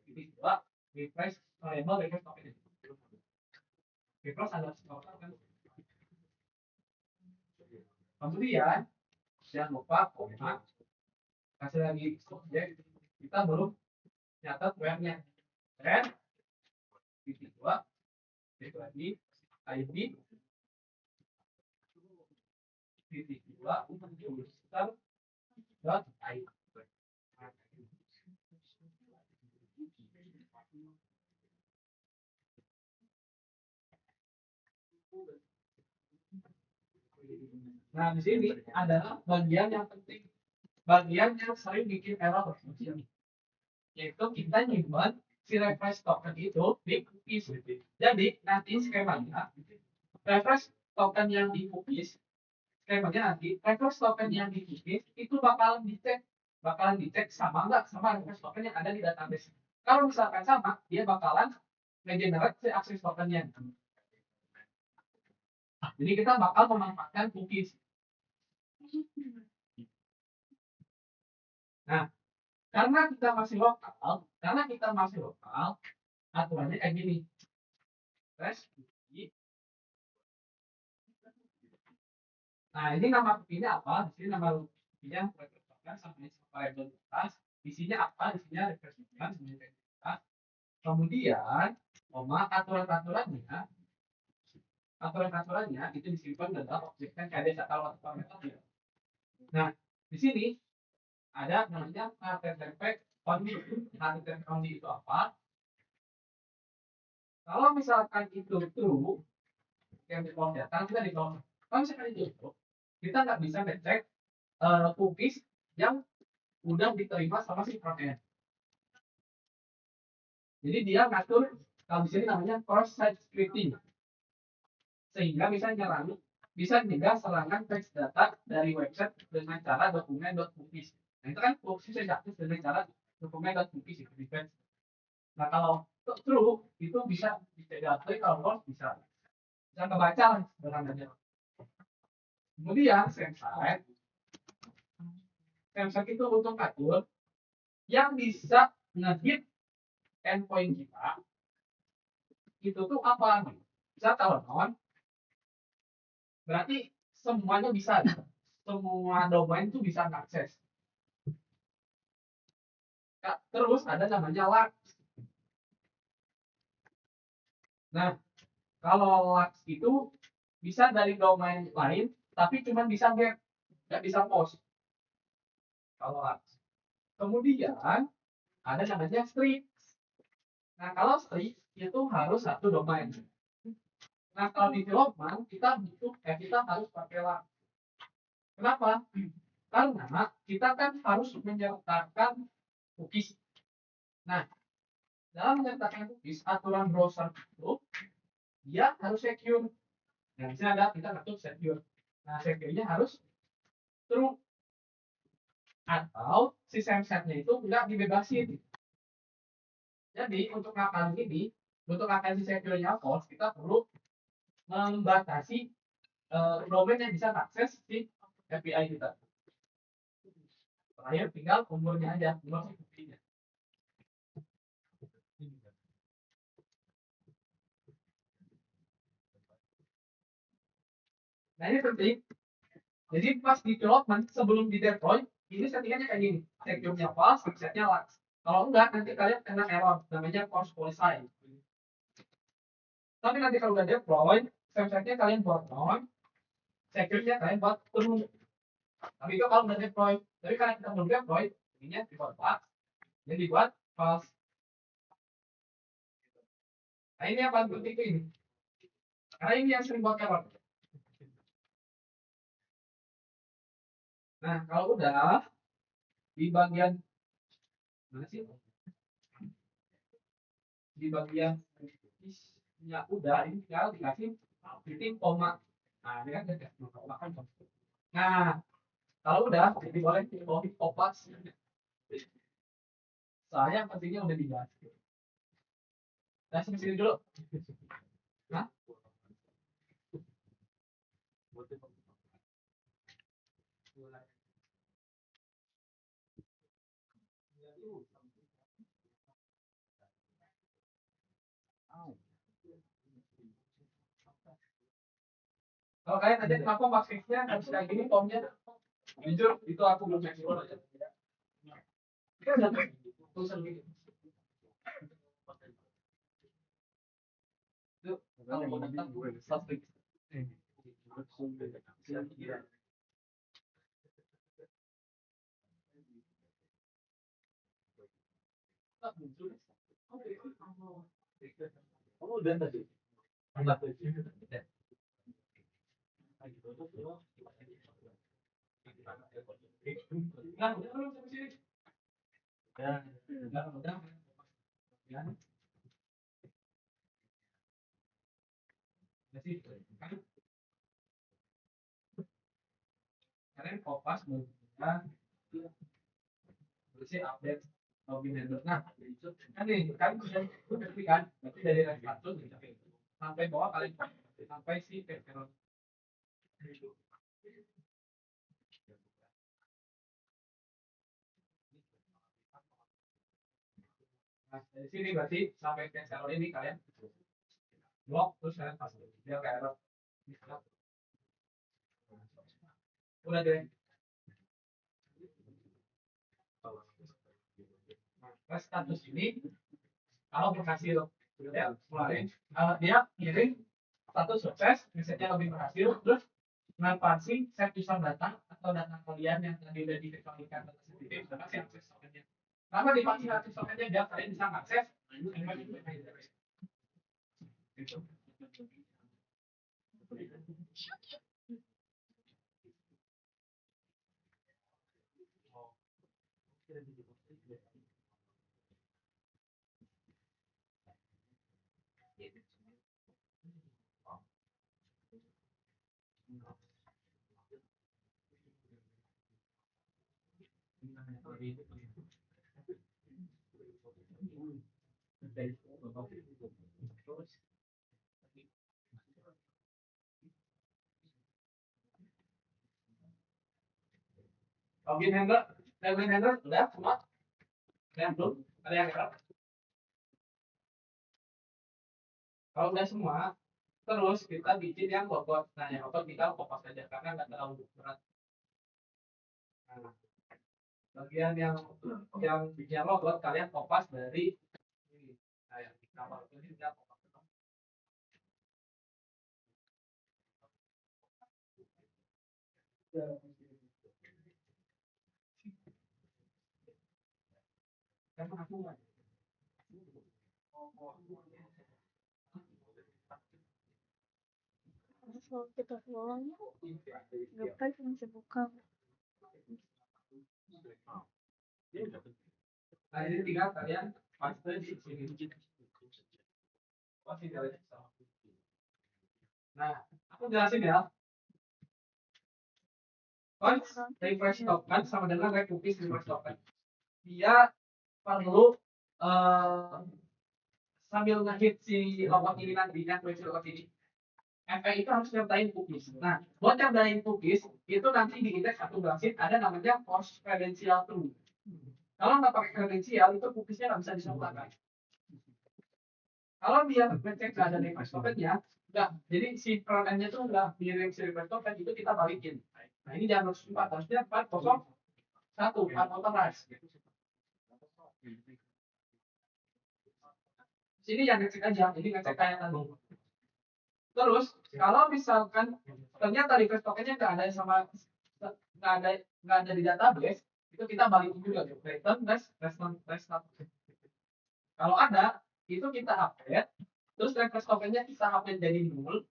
titik 2 refresh variable refresh token. Refresh ada token. Kemudian jangan lupa koma, kasih lagi objek, kita belum nyatat webnya. Dan titik 2 titik lagi id titik 2 user dot id. Nah, di sini adalah bagian yang penting, bagian yang sering bikin error, yaitu kita nyimpan si refresh token itu di cookies. Jadi nanti skemanya refresh token yang di cookies, skemanya nanti refresh token yang di cookies itu bakalan dicek sama enggak sama refresh token yang ada di database. Kalau misalkan sama, dia bakalan nge-generate si akses tokennya. Jadi kita bakal memanfaatkan cookies. Nah, karena kita masih lokal, aturannya kayak gini. Nah, ini nama cookie-nya apa? Di sini nama cookie-nya referensikan sampai variable atas. Isinya apa? Isinya referensikan sampai identitas. Kemudian, aturan-aturannya itu disimpan dalam objek kan kayak data kalau parameter. Nah, di sini ada namanya HTTP only. HTTP only itu apa? Kalau misalkan itu true, yang di kolom data kita di kolom. Kalau misalkan itu true, kita nggak bisa ngecek cookies yang udah diterima sama si frontend. Jadi dia ngatur, kalau di sini namanya cross site scripting, sehingga bisa mencegah serangan text data dari website dengan cara dokumen.cookies. Nah itu kan cookies bisa diakses dengan cara dokumen.cookies itu defense. Nah kalau true itu bisa diadaptasi, kalau false bisa kebaca lah sederhananya. Kemudian same itu untuk atur yang bisa ngehit endpoint kita itu tuh apa? Bisa kalau non berarti semuanya bisa, semua domain itu bisa akses. Terus ada namanya LAX. Nah, kalau LAX itu bisa dari domain lain, tapi cuma bisa get, nggak bisa post. Kalau LAX. Kemudian ada namanya street. Nah, kalau street itu harus satu domain. Nah, kalau di development kita harus pakai LAX. Kenapa? Karena kita kan harus menyertakan cookies. Nah, dalam menyertakan cookies, aturan browser itu dia harus secure. Nah, di sini ada kita ngatur secure. Nah, secure-nya harus true atau si setnya itu enggak dibebasin. Jadi untuk ngakain ini, untuk ngakain si secure-nya false, kita perlu membatasi domain yang bisa akses si API kita. Terakhir tinggal umurnya aja, umur si cookie-nya. Nah ini penting. Jadi pas di development sebelum di deploy, ini settingannya kayak gini. Secure-nya false, setnya lax. Kalau enggak, nanti kalian kena error, namanya false policy. Tapi nanti kalau udah deploy, setnya kalian buat non, secure-nya kalian buat true. Tapi itu kalau udah deploy, tapi karena kita belum deploy, ininya dibuat false, jadi dibuat false. Nah ini yang paling penting itu ini. Karena ini yang sering buat error. Nah kalau udah di bagian mana sih? Di bagian ya udah ini tinggal dikasih titik koma. Nah ini kan koma kan. Nah kalau udah jadi boleh opas. Saya pentingnya udah dibahas. Nah sini dulu. Nah. Kalau kalian aja kenapa maksudnya harus kayak gini formnya? Jujur itu aku belum eksplor aja. Tulisan gitu. Itu kalau mau datang subjek. Oh udah tadi. Nah, udah belum sampai sini. Ya, udah. Ya. Ya sih. Kalian kopas ya. Bersih update login handle. Nah, kan nih, kan sudah kan, berarti dari rank 1 sampai bawah kalian sampai si payroll. Nah, dari sini berarti sampai ke error ini kalian blok terus kalian pasang dia ke error. Udah deh. Nah, status ini kalau berhasil ya mulai dia kirim status sukses, misalnya lebih berhasil, terus mengatasi set user data atau data kalian yang tadi udah dikecualikan data sensitif, dan kasih akses tokennya. Karena dikasih akses tokennya biar kalian bisa mengakses gitu. Login handler, udah semua. Ada yang belum? Ada yang error? Kalau udah semua, terus kita bikin yang bobot. Nah, yang bobot kita fokus aja karena nggak terlalu berat. Nah, bagian yang bobot kalian kopas dari ini. Nah, yang di kamar ini dia kopas. Karena aku nggak. Kalau kita pulang, gapai masih buka. Nah, ini tinggal kalian paste di sini. Pasti kalian bisa. Nah, aku jelasin ya. Once refresh token sama dengan cookies refresh token. Dia perlu sambil ngehit si logout ini nanti kan si logout ini. FA itu harus nyertain cookies. Nah, buat nyertain cookies itu nanti di indeks satu basit ada namanya force credential true. Kalau nggak pakai kredensial itu cookiesnya nggak bisa disertakan. Kalau dia ngecek nggak ada refresh tokennya, nggak. Jadi si frontendnya tuh nggak kirim si refresh token itu kita balikin. Nah ini jangan harus 4, harusnya 401 unauthorized. Sini yang ngecek aja, ini ngecek kayak tadi. Terus kalau misalkan ternyata refresh tokennya nggak ada sama nggak ada di database, itu kita balikin juga return restart. Kalau ada, itu kita update, terus refresh tokennya kita update jadi null.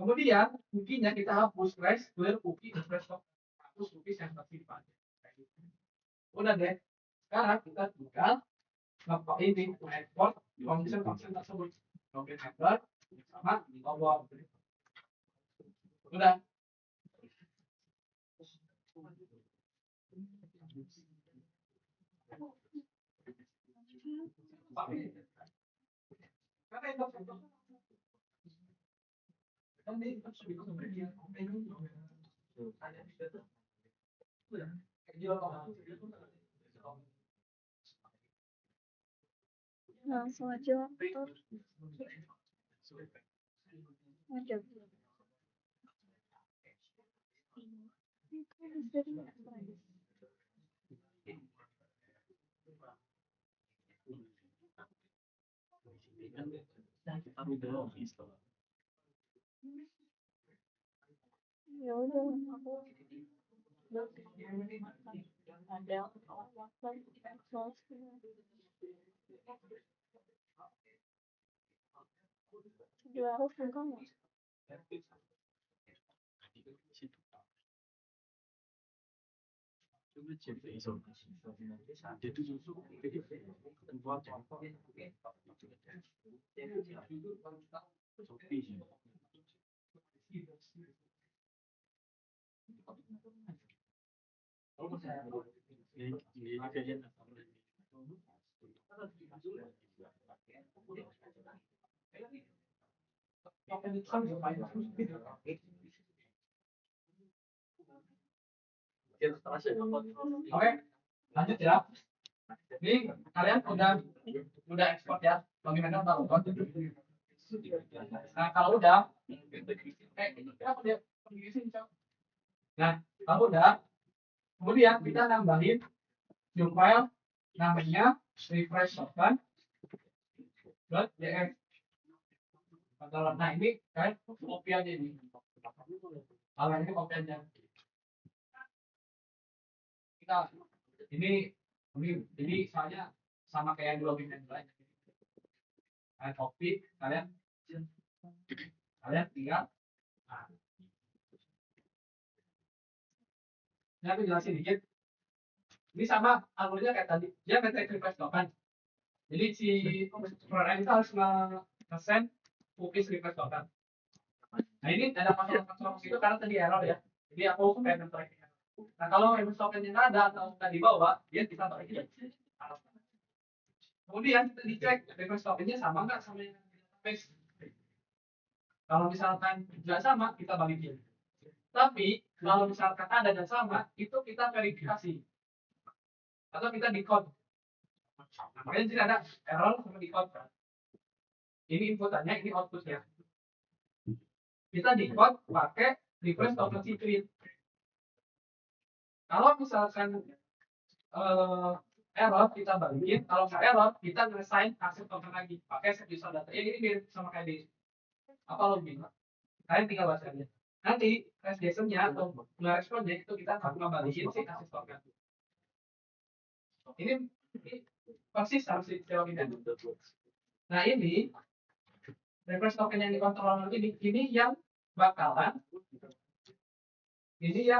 Kemudian cookie-nya kita hapus, clear cookie, refresh token, hapus cookies yang tersimpan. Udah deh. Sekarang kita tinggal ini export function tersebut. Login header sama logout. Udah. Langsung aja laptop. Aja. Ya udah aku ada juga harus enggak Oke, lanjut ya. Ini kalian udah ekspor ya, bagaimana tahu? Nah kalau udah, nah kalau udah, kemudian kita nambahin new file namanya refresh.js. Nah ini kan copy aja ini. Kalau ini copy aja. Kita ini soalnya sama kayak di login yang lain. Kalian copy, kalian tinggal. Ini aku jelasin dikit. Ini sama alurnya kayak tadi. Dia nge-take refresh token. Jadi si front itu harus nge-send cookies refresh token. Nah ini ada masalah itu karena tadi error ya. Jadi aku pengen track. Nah kalau refresh tokennya nggak ada atau nggak dibawa, dia kita balikin. Kemudian kita dicek request tokennya sama nggak sama yang di database. Kalau misalkan nggak sama, kita balikin. Tapi kalau misalkan ada dan sama, itu kita verifikasi atau kita decode. Nah, makanya jadi ada error sama decode kan. Ini inputannya, ini outputnya. Kita decode pakai request token secret. Kalau misalkan error kita balikin, kalau nggak error kita nge-assign akses token lagi pakai set user data. Ya ini mirip sama kayak di apa login. Kalian tinggal baca aja. Nanti JSON-nya atau nge-responnya itu kita akan balikin si akses token. Ini persis sama si login. Nah ini request token yang dikontrol ini yang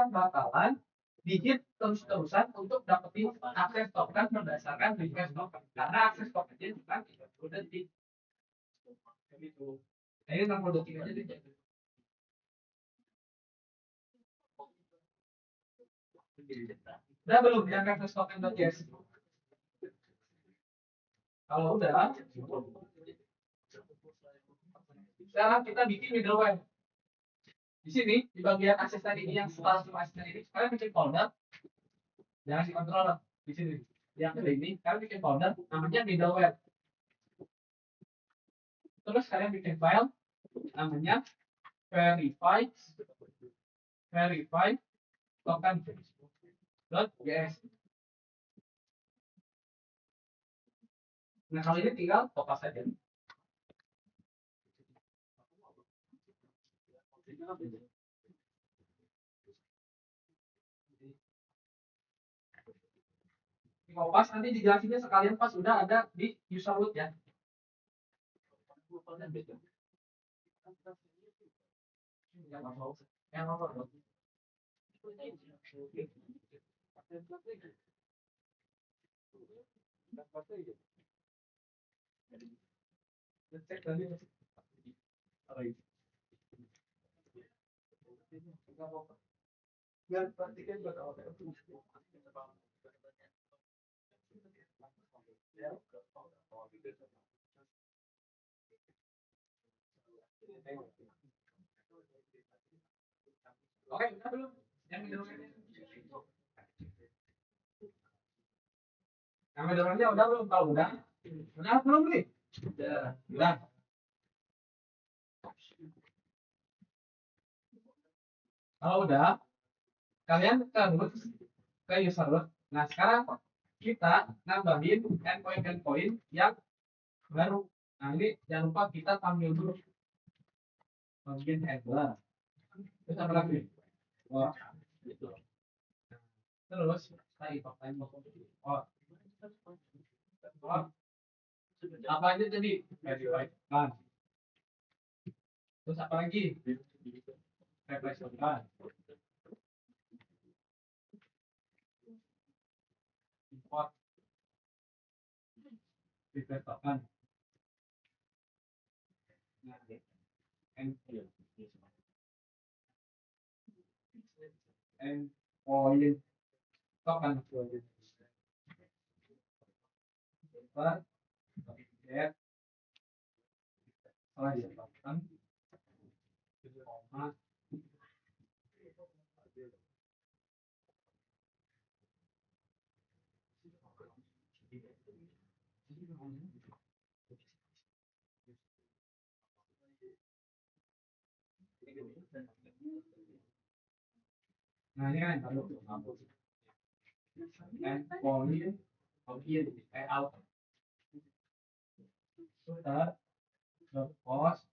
bakalan digit terus-terusan untuk dapetin akses token berdasarkan request token. Karena akses tokennya bukan 30 detik. Begitu. Nah, ini 60 detik aja deh. Udah belum yang request token.js? Kalau udah, sekarang kita bikin middleware. Di sini di bagian akses tadi ini yang setelah akses tadi ini, kalian bikin folder, jangan di controller di sini. Yang ini kalian bikin folder namanya middleware. Terus kalian bikin file namanya verify token.js. Nah kalau ini tinggal copy saja. Pas nanti dijelasinnya sekalian pas udah ada di user root ya. Oke, udah belum? Yang middleware-nya udah belum? Tahu udah? Udah belum nih? Udah. Kalau udah, kalian ke user root. Nah, sekarang kita nambahin endpoint yang baru. Nah, ini jangan lupa kita panggil dulu bagian header. Terus apa lagi? Oh, gitu. Terus apa aja tadi? Verify. Terus apa lagi? Replace token. Import. Replace token. Nah, endpoint token. Get salah ya token. Nah ini kan baru endpoint login out sudah post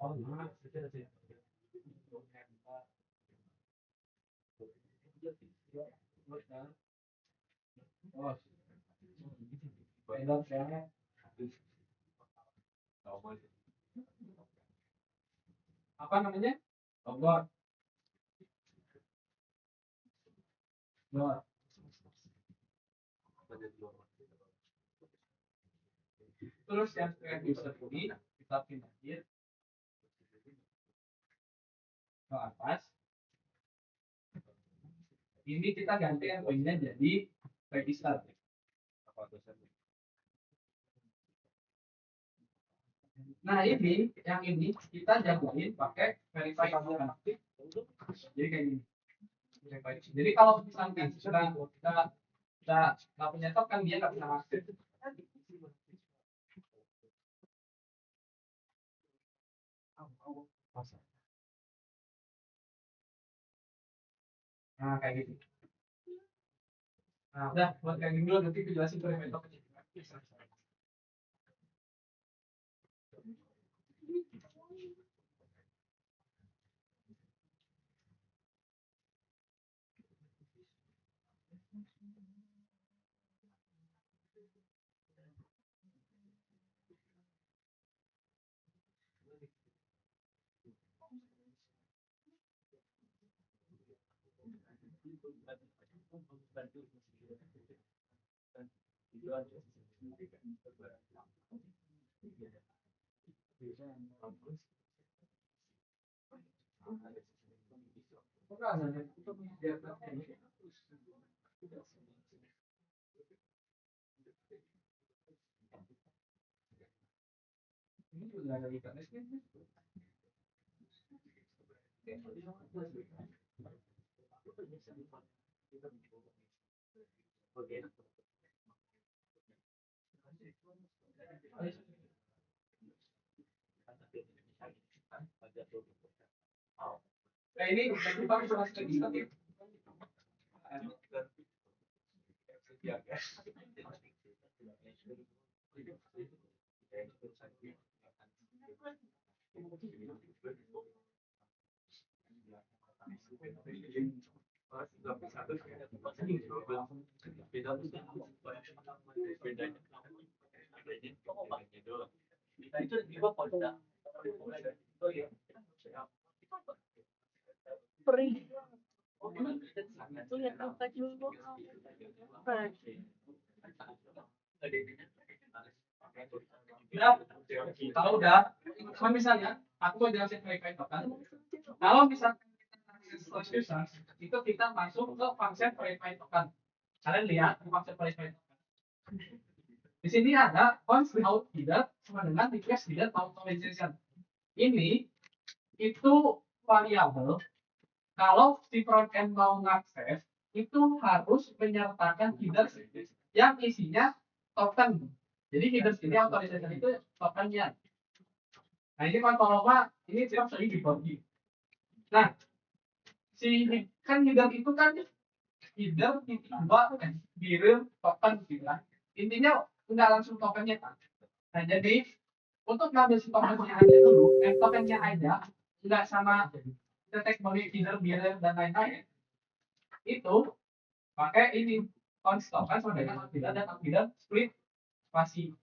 oh nah apa namanya? Robot. Terus yang user ini kita pindahin ke atas. Ini kita ganti endpointnya jadi register. Nah ini, yang ini kita jagain pakai verify aktif. Jadi kayak gini. Jadi kalau misalkan kita nggak punya stok kan dia nggak bisa aktif. Nah kayak gitu. Nah udah buat kayak gini dulu nanti aku jelasin verify token. Ini juga ada mekanisme. Nah ini pakai surat register. Perih. Lihat angka dulu. Nah, Udah, kalau udah, kalau misalnya aku mau jelasin verify token. Kalau misalkan kita akses users, itu kita masuk ke function verify token. Kalian lihat function verify token. Di sini ada const out header sama dengan request header authorization. Ini itu variabel. Kalau si frontend mau ngakses, itu harus menyertakan header yang isinya token. Jadi header ini authorization itu tokennya. Nah ini kontrolnya ini tidak bisa dibagi. Nah si kan header itu kan header tiba biru token gitu kan. Intinya nggak langsung tokennya kan. Nah jadi untuk ngambil si tokennya aja dulu, tokennya aja nggak sama detek sebagai header biru dan lain-lain. Itu pakai ini const token sama dengan header dan header split spasi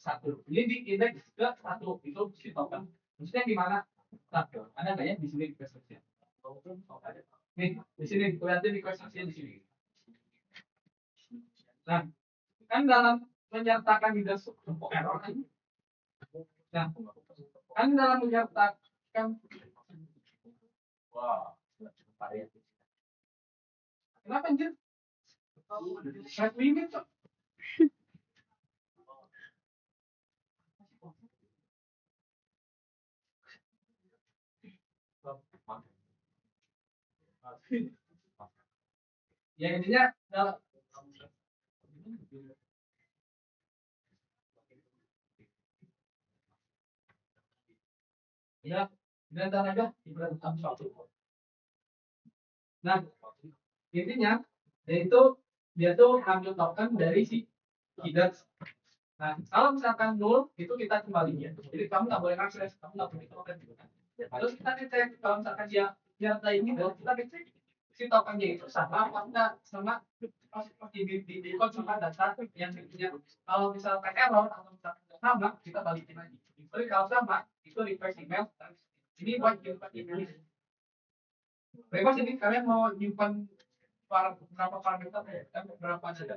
satu. Ini di indeks ke satu itu si token. Maksudnya gimana? Nah, ada nggak ya di sini request action? Nih, di sini kelihatan request action di sini. Nah, kan dalam menyertakan header error kan? Nah, kan dalam menyertakan wah, kenapa anjir? Set limit kok. Ya intinya dalam ya dan aja diperhatikan satu. Nah, intinya yaitu dia tuh ambil token dari si header. Nah, kalau misalkan nol itu kita kembaliin. Jadi kamu nggak boleh akses, kamu nggak boleh token gitu kan. Terus kita ngecek kalau misalkan dia nyertain gitu, kita ngecek si tokennya itu sama apa enggak sama di code sama data yang intinya kalau misalkan error atau misalkan nggak sama kita balikin lagi. Tapi kalau sama itu request email. Ini buat nyimpan email. Bebas ini kalian mau nyimpan berapa parameter ya? Berapa data?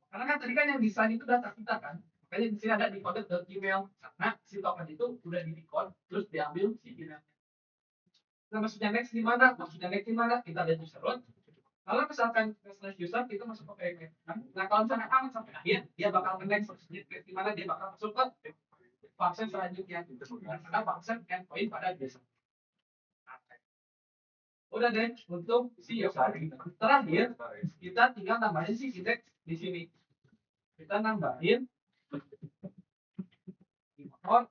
Karena kan tadi kan yang desain itu data kita kan. Makanya di sini ada decoded ke email. Karena si token itu udah di decode terus diambil si email. Nah, maksudnya next di mana? Maksudnya next di mana? Kita lihat user root. Kalau misalkan slash user kita masuk ke PMF. Nah, kalau misalkan aman sampai akhir, dia bakal next di mana dia bakal masuk ke function selanjutnya. Karena function endpoint pada user. Udah deh, untuk si user terakhir kita tinggal nambahin si index di sini. Kita nambahin import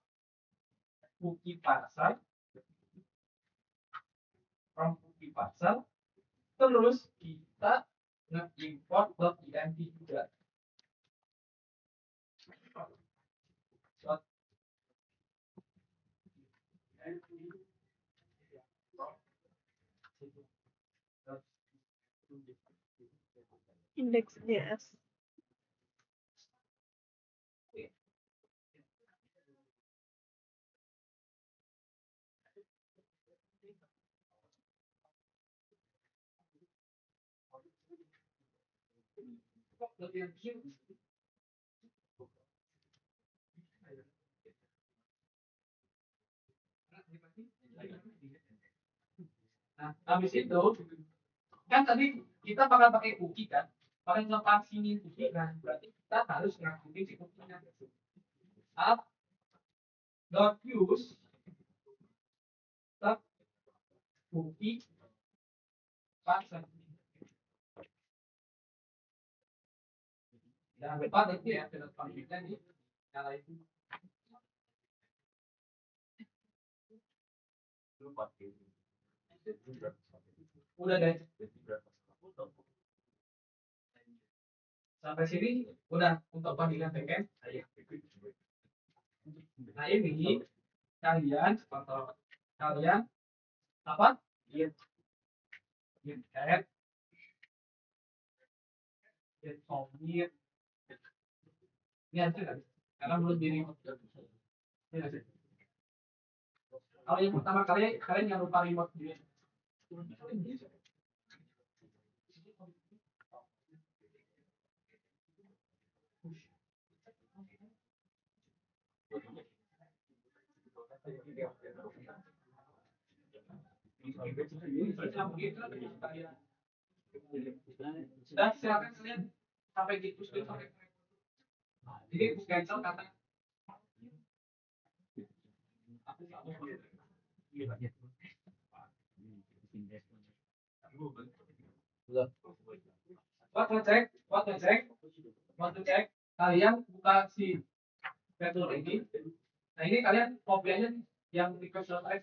cookie parser from cookie parser, terus kita nge-import .env juga. Index.js. Nah, habis itu kan tadi kita bakal pakai cookie kan, pakai ngelepas sini cookie kan, berarti kita harus ngaktifin si cookie-nya. App dot use tab cookie parser. Jangan lupa nanti ya, kita konfigurasikan di nyalain. Udah deh. Sampai sini udah untuk panggilan backend. Nah ini kalian atau kalian apa? Git add, git commit. Ini hasil kan? Karena belum diri. Kalau yang pertama kali kalian jangan lupa remote dia. Sudah silakan kalian sampai gitu sampai. Jadi cancel kata. What to check, kalian buka si fitur ini. Nah ini kalian copy aja yang request selesai.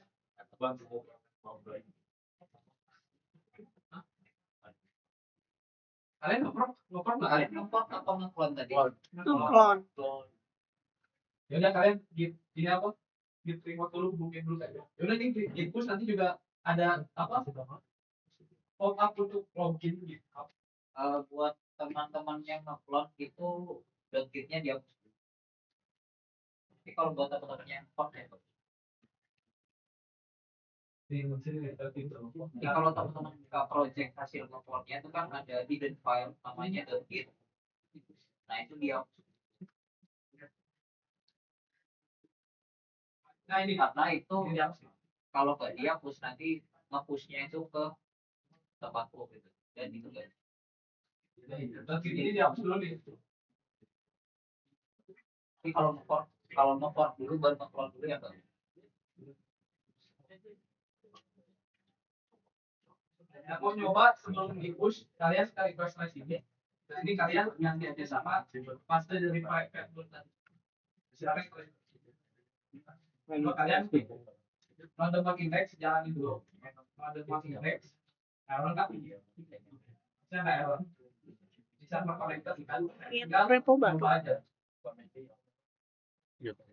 Kalian ngoper nggak kalian ngoper atau ngeklon tadi? Ngeklon. Ya udah kalian gini apa? Diterima dulu, hubungin dulu saja. Ya udah ini git push nanti juga ada apa? Pop up untuk login gitu. Buat teman-teman yang ngeklon itu dotgitnya dihapus. Tapi kalau buat teman-teman yang ngeklon ya. Jadi kalau teman-teman buka project hasil ngeklonnya itu kan ada hidden file namanya dotgit. Nah itu dihapus. Nah ini Karena itu kalau nggak dihapus nanti nge-pushnya itu ke tempatku gitu. Dan itu nggak. ini dihapus dulu nih. Tapi kalau nge-port dulu baru nge-clone dulu ya bang. Aku nyoba sebelum di push kalian sekali request ini. Nah ini kalian ganti aja sama paste dari file tadi. Silakan kalian. Kalau kalian random index jalanin dulu. Random index. Error nggak? Saya nggak error. Bisa terkonektor kan? Tinggal Repo coba aja.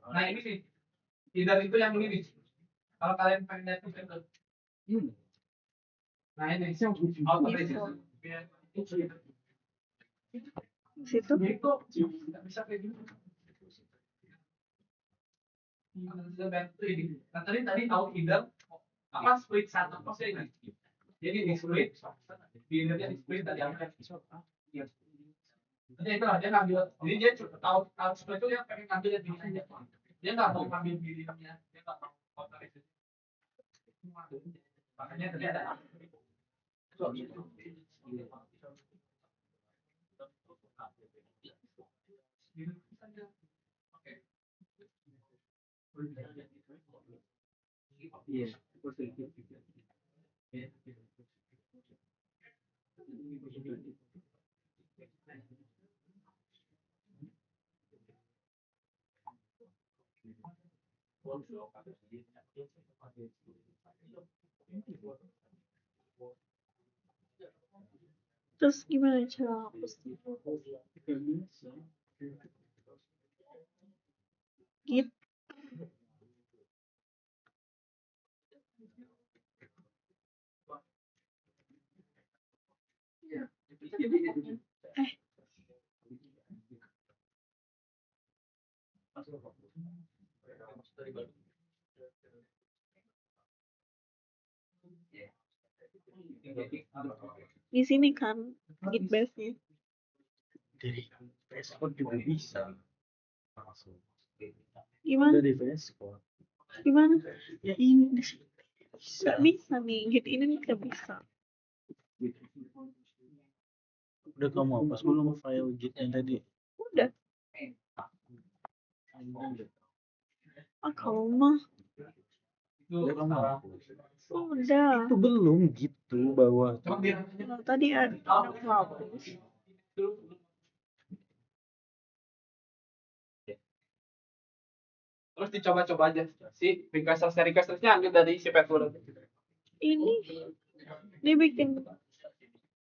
Nah ini sih. Tidak itu yang ini nih. Kalau kalian pengen lihat itu. Nah ini sih auto Situ. Nggak bisa kayak gitu. Nah tadi tahu either apa split satu pos ini. Jadi di split, di split tadi apa? Jadi itu dia ngambil. Jadi dia tahu split itu dia pengen ngambil yang ini aja. Dia nggak mau ngambil dirinya, dia nggak mau otorisasi. Makanya tadi ada Iya, Terus gimana cara hapusnya? Git. Di sini kan git base-nya. Dari VS Code juga bisa. Langsung. Gimana? Dari VS Code. Gimana? Ya ini di sini bisa. Gak bisa nih, git ini gak bisa. Udah kamu hapus belum file git yang tadi? Udah. Kamu mah. Udah kamu hapus. Udah. Itu belum gitu bawah. Nah, tadi ada aku hapus. terus dicoba-coba aja si request-nya ambil dari si Petful. Ini dia bikin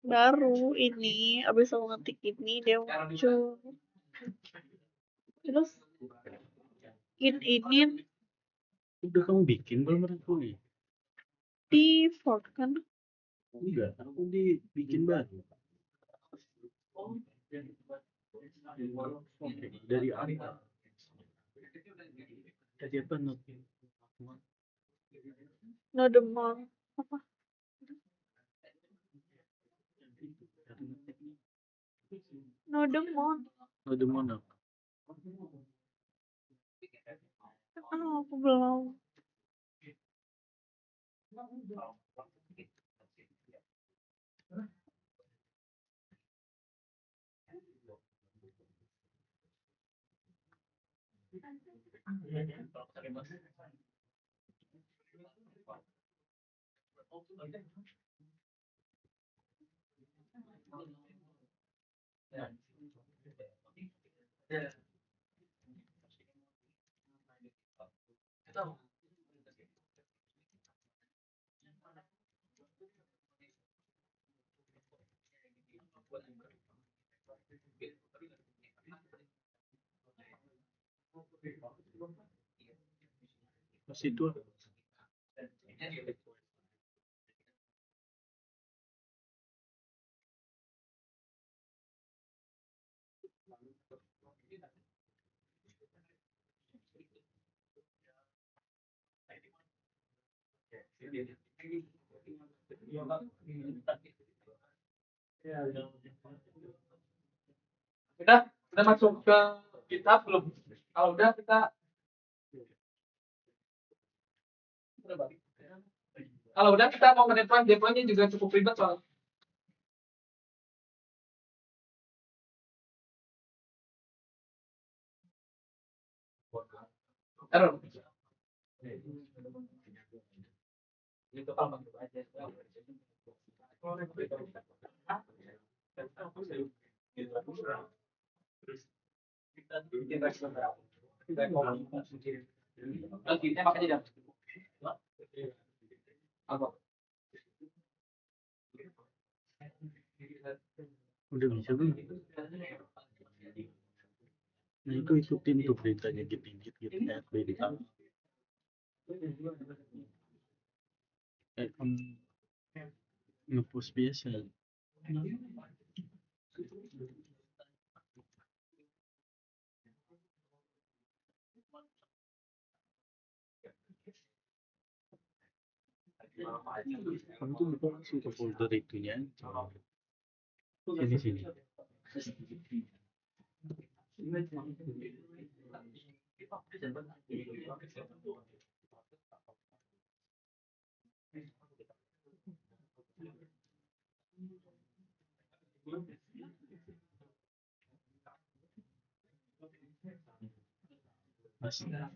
baru ini, abis aku ngetik ini dia muncul. Terus ini Udah kamu bikin belum Raffi? di fork kan? Enggak, aku dibikin baru. Dari apa? Dari apa Nodemon apa? Nodemon. Nodemon apa? Aku belum. Masih itu apa? Udah masuk ke GitHub belum? Kalau udah kita kalau udah kita mau deploy-nya juga cukup ribet soalnya. Error. Gitu kalau aja. Kita makanya jam. Apa? Udah bisa belum? Nah itu ikutin tuh beritanya git add berita. Ngepost biasa. Kamu tuh buka langsung ke folder itunya. Sini.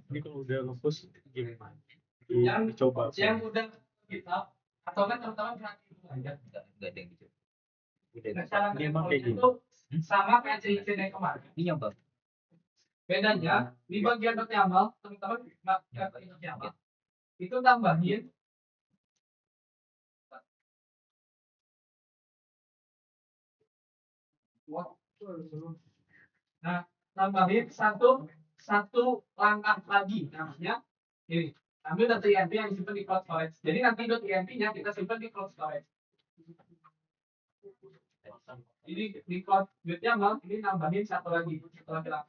Ini kalau udah ngepost gimana? Yang Dicoba. yang udah kita atau kan teman-teman perhatiin dulu aja. Enggak ada yang gitu. Udah Nah, bisa. cara Ini emang kayak nge-exportnya gini. itu sama kayak CIC yang kemarin. Ini nyoba. Bedanya di bagian YAML teman-teman nggak ingat YAML itu tambahin nah tambahin satu langkah lagi namanya ini ambil data INP yang disimpan di cloud storage. Jadi nanti .inp-nya kita simpan di cloud storage. Ini di cloud YAML ini nambahin satu lagi langkah.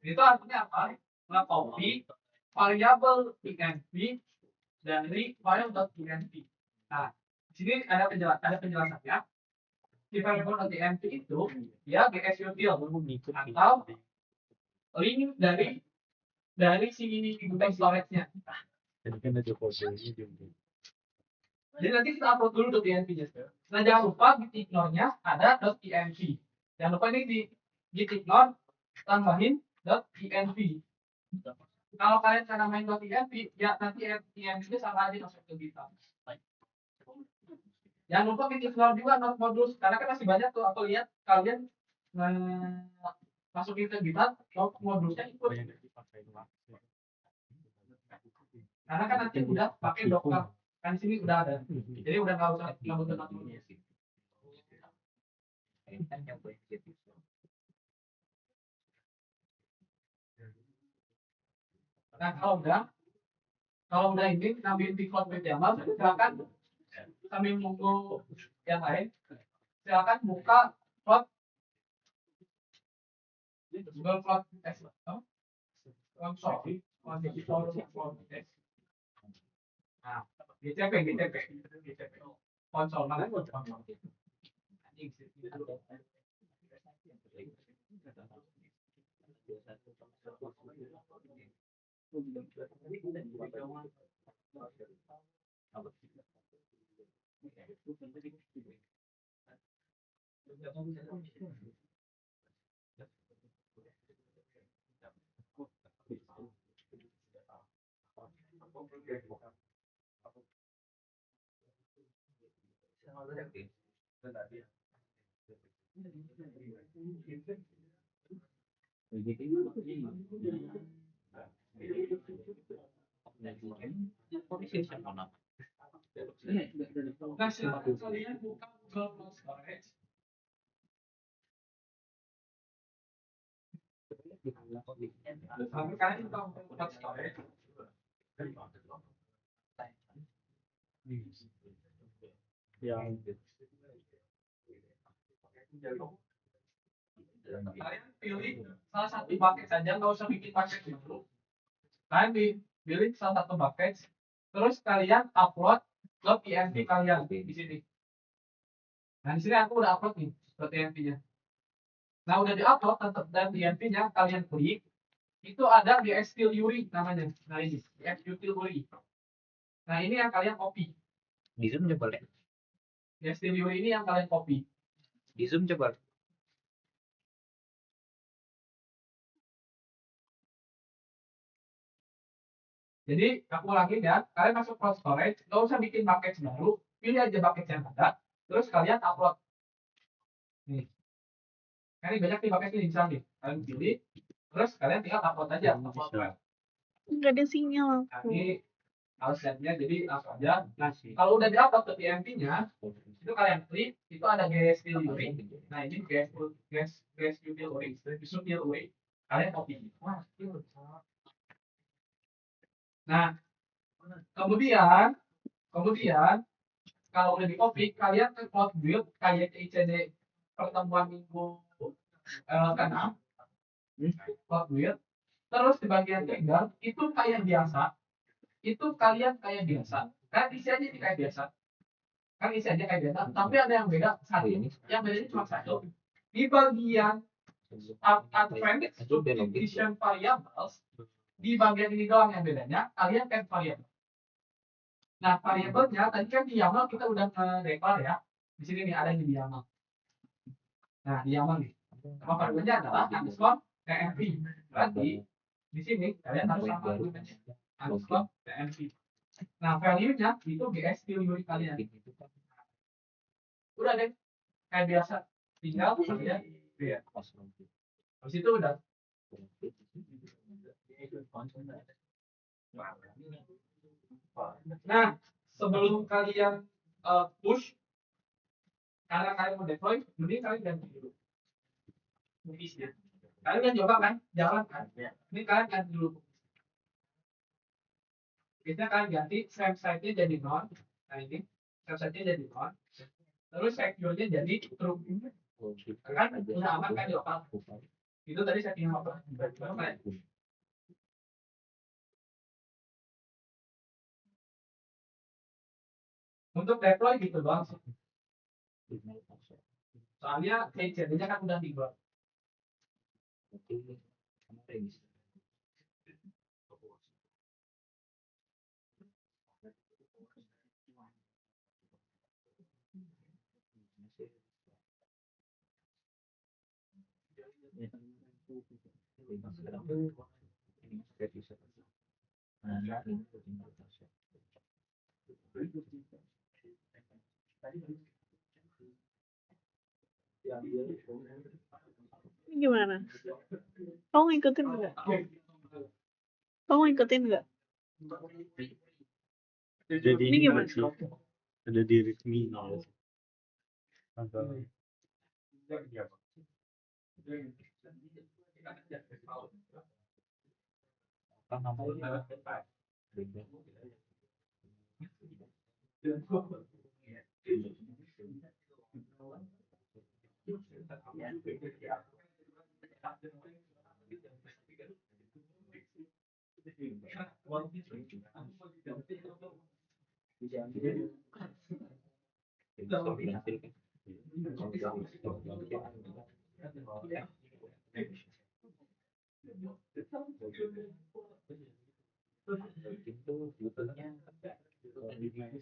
Itu artinya apa? Nge-copy variabel INP dari file.inp. Nah, di sini ada penjelasannya. Di variabel.inp itu ya GSUtil atau link dari si ini bank storage-nya. Jadi kan ada kodenya juga. Jadi nanti kita upload dulu .inp-nya. Nah, jangan lupa di ignore-nya ada .inp. Jangan lupa ini di ignore tambahin .inp. Kalau kalian cara main .inp, ya nanti inp-nya sama aja masuk ke kita. Jangan lupa kita ignore juga not modulus karena kan masih banyak tuh aku lihat kalian masukin ke GitHub not modulusnya ikut. Karena kan nanti udah pakai Docker kan sini udah ada. Jadi udah nggak usah butuh not modulus. Ini kan nyobain gitu. Nah kalau udah ini ngambil di cloud YAML silakan sambil nunggu yang lain silakan buka cloud Google Cloud sorry nah GCP konsol mana konsol Nah, silakan kalian buka Google Cloud Storage. Kalian buka Google Cloud Storage. Yang Kalian pilih salah satu bucket saja, nggak usah bikin bucket dulu. Kalian pilih salah satu bucket, terus kalian upload ke INP kalian di sini. Nah, di sini aku udah upload nih ke INP-nya. Nah, udah diupload dan INP-nya kalian klik, itu ada GSUtil namanya. Nah, ini GSUtil. Nah, ini yang kalian copy. Di Zoom coba deh. GSUtil ini yang kalian copy. Di Zoom coba. Jadi aku ulangin ya, kalian masuk cloud storage, nggak usah bikin bucket baru, pilih aja bucket yang ada, terus kalian upload. Nih, kan ini banyak nih bucket ini misalnya, kalian pilih, terus kalian tinggal upload aja. Nggak ada sinyal Nah, aku. ini alasannya jadi langsung aja. Nah, kalau udah diupload ke PMP-nya, itu kalian klik, itu ada GSUtil. Nah, ini GSUtil, kalian copy. Nah, kemudian kalau udah di copy, kalian ke cloud build kayak ICD pertemuan minggu ke-6 cloud build. Terus di bagian trigger itu kayak biasa, itu kalian kayak biasa, kan isi aja kayak biasa, tapi ada yang beda satu. Yang bedanya cuma satu, di bagian advanced subdivision variables, di bagian ini doang yang bedanya, kalian add variable. Nah, variabelnya tadi kan di YAML kita udah nge-declare ya. Di sini nih ada di YAML. Nah, di Yaman nih. Nama variabelnya adalah underscore tmp. Berarti di sini kalian harus sama argumennya underscore tmp. Nah, value-nya itu GST memory kalian. Udah deh, kayak biasa. Tinggal kalian ya. Habis itu udah. Nah, sebelum kalian push, karena kalian mau deploy, mending kalian ganti dulu. Cookies-nya. Kalian kan coba kan, jalan kan. Ini kalian ganti dulu. Biasanya kalian ganti frame size-nya jadi non. Nah ini, frame size-nya jadi non. Terus secure-nya jadi true. Kan udah aman kan di lokal. Itu tadi setting apa? Untuk deploy gitu doang sih. Soalnya HCD-nya kan udah dibuat. Ini gimana? Kamu ngikutin nggak? Kamu ngikutin nggak? Jadi Ini gimana? sih ada di resmi. Apa namanya?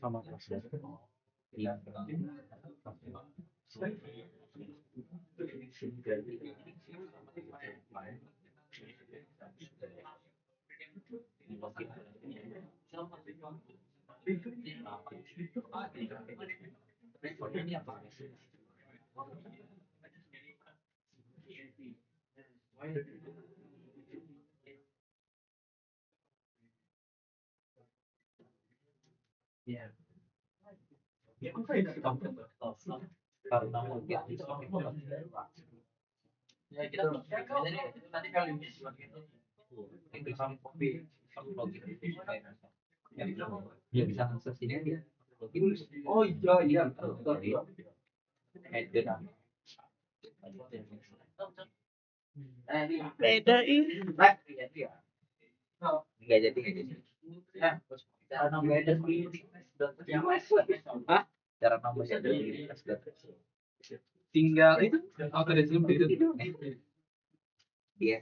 Sama kelas. Karena Ya kita tadi kali ini itu sama kopi sama login ya bisa akses ini dia login. Oh iya betul betul itu Beda ih. nggak jadi ya cara nambahnya hah cara nambahnya dari Tinggal itu auto-resume itu. dia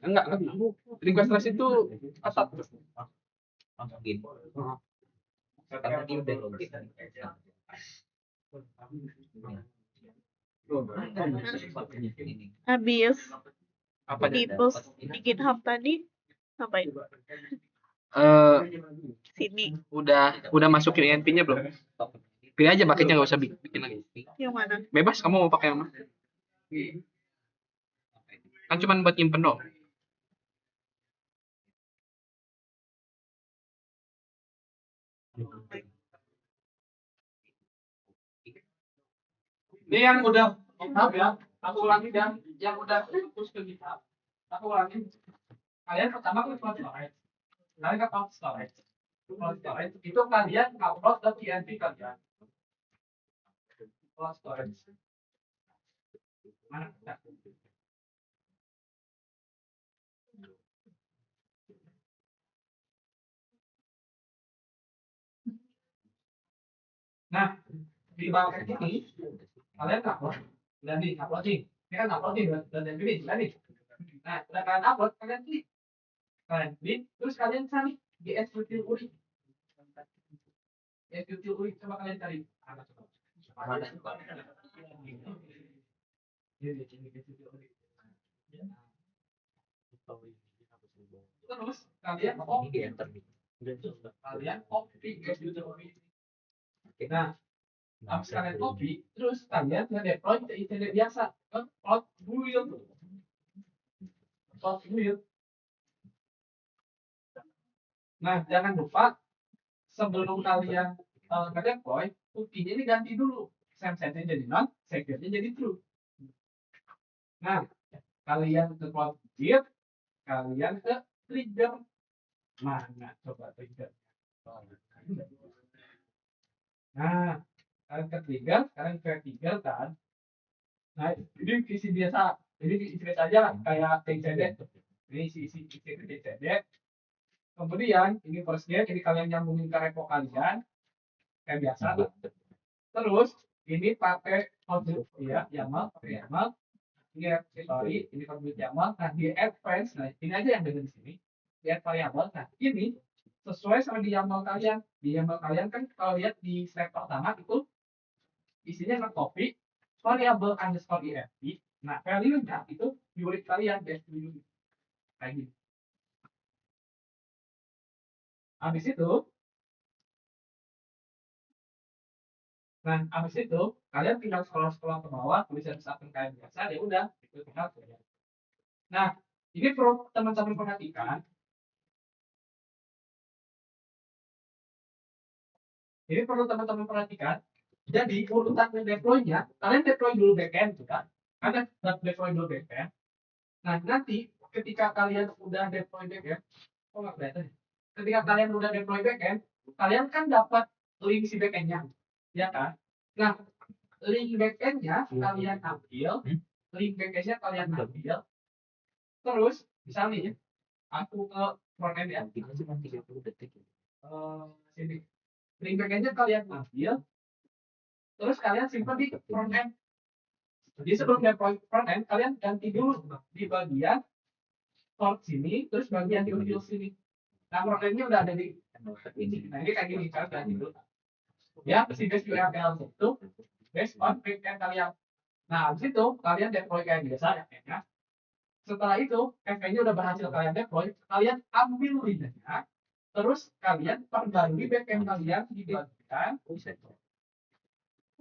Enggak. Request trace itu atap. masukin karena dia udah login Habis Apa di post di GitHub tadi ngapain? Sini. Udah masukin INP-nya belum? Pilih aja bucketnya, nggak usah bikin lagi. Yang mana? Bebas, kamu mau pakai yang mana? Kan cuma buat nyimpen dong. Ini yang udah GitHub ya, aku ulangi dan yang udah push ke GitHub, aku ulangi. Kalian pertama klik cloud storage, kalian ke cloud storage. Cloud storage itu kalian upload ke TNT kalian. Cloud storage. Mana? Nah, di bawah ini kalian upload dan nih upload nih. Ini kan upload nih dan ini sudah nih. Nah, udah kalian upload, kalian klik, terus kalian cari GSQL URI. GSQL URI coba kalian cari. mana Terus kalian copy nah habis kalian copy terus kalian deploy ke ICD biasa ke cloud build. Nah jangan lupa sebelum kalian deploy cookie-nya ini ganti dulu, send-nya jadi non, secure-nya jadi true. Nah kalian ke cloud build, kalian ke trigger. Mana coba trigger? Nah kalian ke trigger kan. Nah ini isi biasa, ini isi biasa aja lah kayak TCD. Ini isi TCD. Kemudian ini first get, jadi kalian nyambungin ke repo kalian kayak biasa. Terus ini pakai objek ya, YAML, pakai YAML. Ini objek YAML. Nah di advance, nah ini aja yang ada di sini. Di add variable. Nah ini sesuai sama di YAML kalian. Di YAML kalian kan kalau lihat di step pertama itu isinya nge-copy variable underscore IFP. Nah value-nya itu unit kalian, unit kayak gini. Habis itu, kalian tinggal scroll ke bawah, tulisan akun kalian biasa, ya udah, itu tinggal saja. Nah, ini perlu teman-teman perhatikan. Jadi urutan deploy-nya, kalian deploy dulu backend, kan? Kalian deploy dulu backend. Nah, nanti ketika kalian udah deploy backend, nggak kelihatan? Ketika kalian udah deploy backend, kalian kan dapat link si backend-nya, ya kan? Nah, link backend-nya kalian ambil, terus misalnya aku ke frontend ya, sini link backend-nya kalian ambil, terus kalian simpan di frontend. Jadi sebelum deploy frontend, kalian ganti dulu di bagian sort sini, terus bagian di ujung sini. Nah frontend-nya udah ada di ini. Nah ini kayak gini cara ganti dulu. Ya, si base URL itu based on backend kalian. Nah, habis itu kalian deploy kayak biasa ya. Setelah itu, FP-nya udah berhasil kalian deploy, kalian ambil linknya, terus kalian perbarui backend kalian di bagian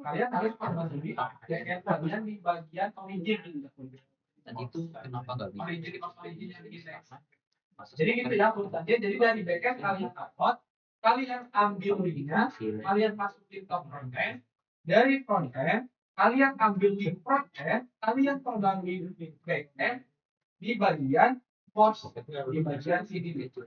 kalian harus perbarui backend kalian di bagian origin. Dan itu kenapa nggak bisa? Origin yang di index. Jadi gitu ya urutannya. Jadi dari backend kalian upload, kalian ambil linknya, kalian masukin ke frontend. Dari frontend, kalian ambil link frontend, kalian perbarui link backend di bagian force, di bagian sini bisa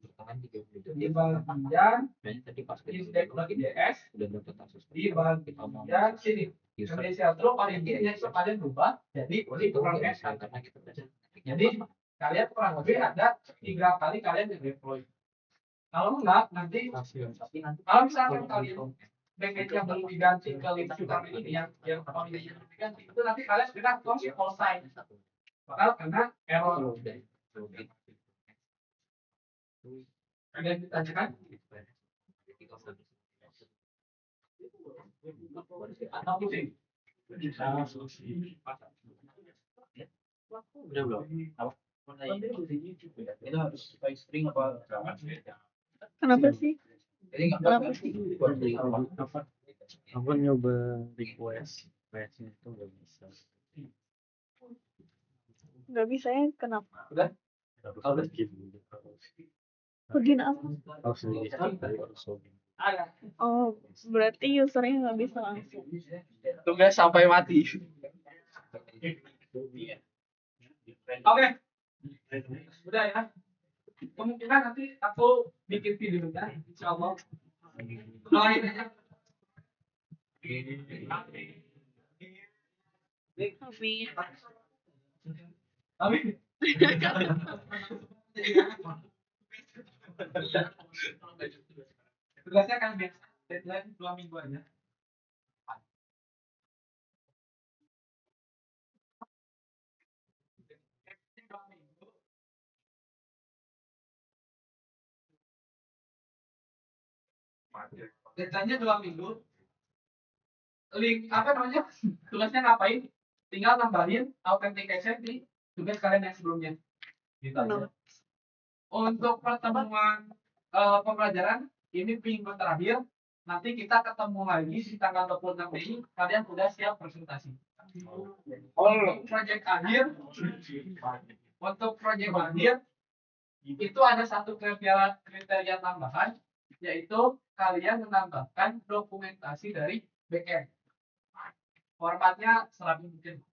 bertahan 30 di bagian tadi pas lagi DS udah dapat akses di bagian sini Indonesia terus originnya itu kalian berubah jadi itu frontend. karena kita belajar Jadi kalian kurang lebih ada 3 kali kalian deploy. Kalau enggak nanti kalau misalkan kalian backend-nya belum diganti ke link shooter ini yang originnya belum diganti, itu nanti kalian sudah close site bakal kena error. Kalian ditanyakan atau pusing? Udah belum? Apa? Itu harus pakai string apa? Kenapa sih? Jadi nggak Kenapa sih? Aku nyoba requestnya itu nggak bisa. Nggak bisa ya? Kenapa? Harus login dulu. Login apa? Harus login. Harus login. Oh, berarti usernya nggak bisa langsung. Tugas sampai mati. Oke. Udah ya. Kemungkinan nanti aku bikin videonya, insya Allah. Doain aja. Amin. Amin. Tugasnya kan biasa, deadline 2 minggu aja. Deadline-nya 2 minggu. link apa namanya tugasnya ngapain, tinggal nambahin authentication di tugas kalian yang sebelumnya gitu aja. Untuk pertemuan pembelajaran ini minggu terakhir, nanti kita ketemu lagi di tanggal 26 Mei, kalian udah siap presentasi. Untuk proyek akhir itu ada satu kriteria tambahan, yaitu kalian menambahkan dokumentasi dari backend. Formatnya serapi mungkin.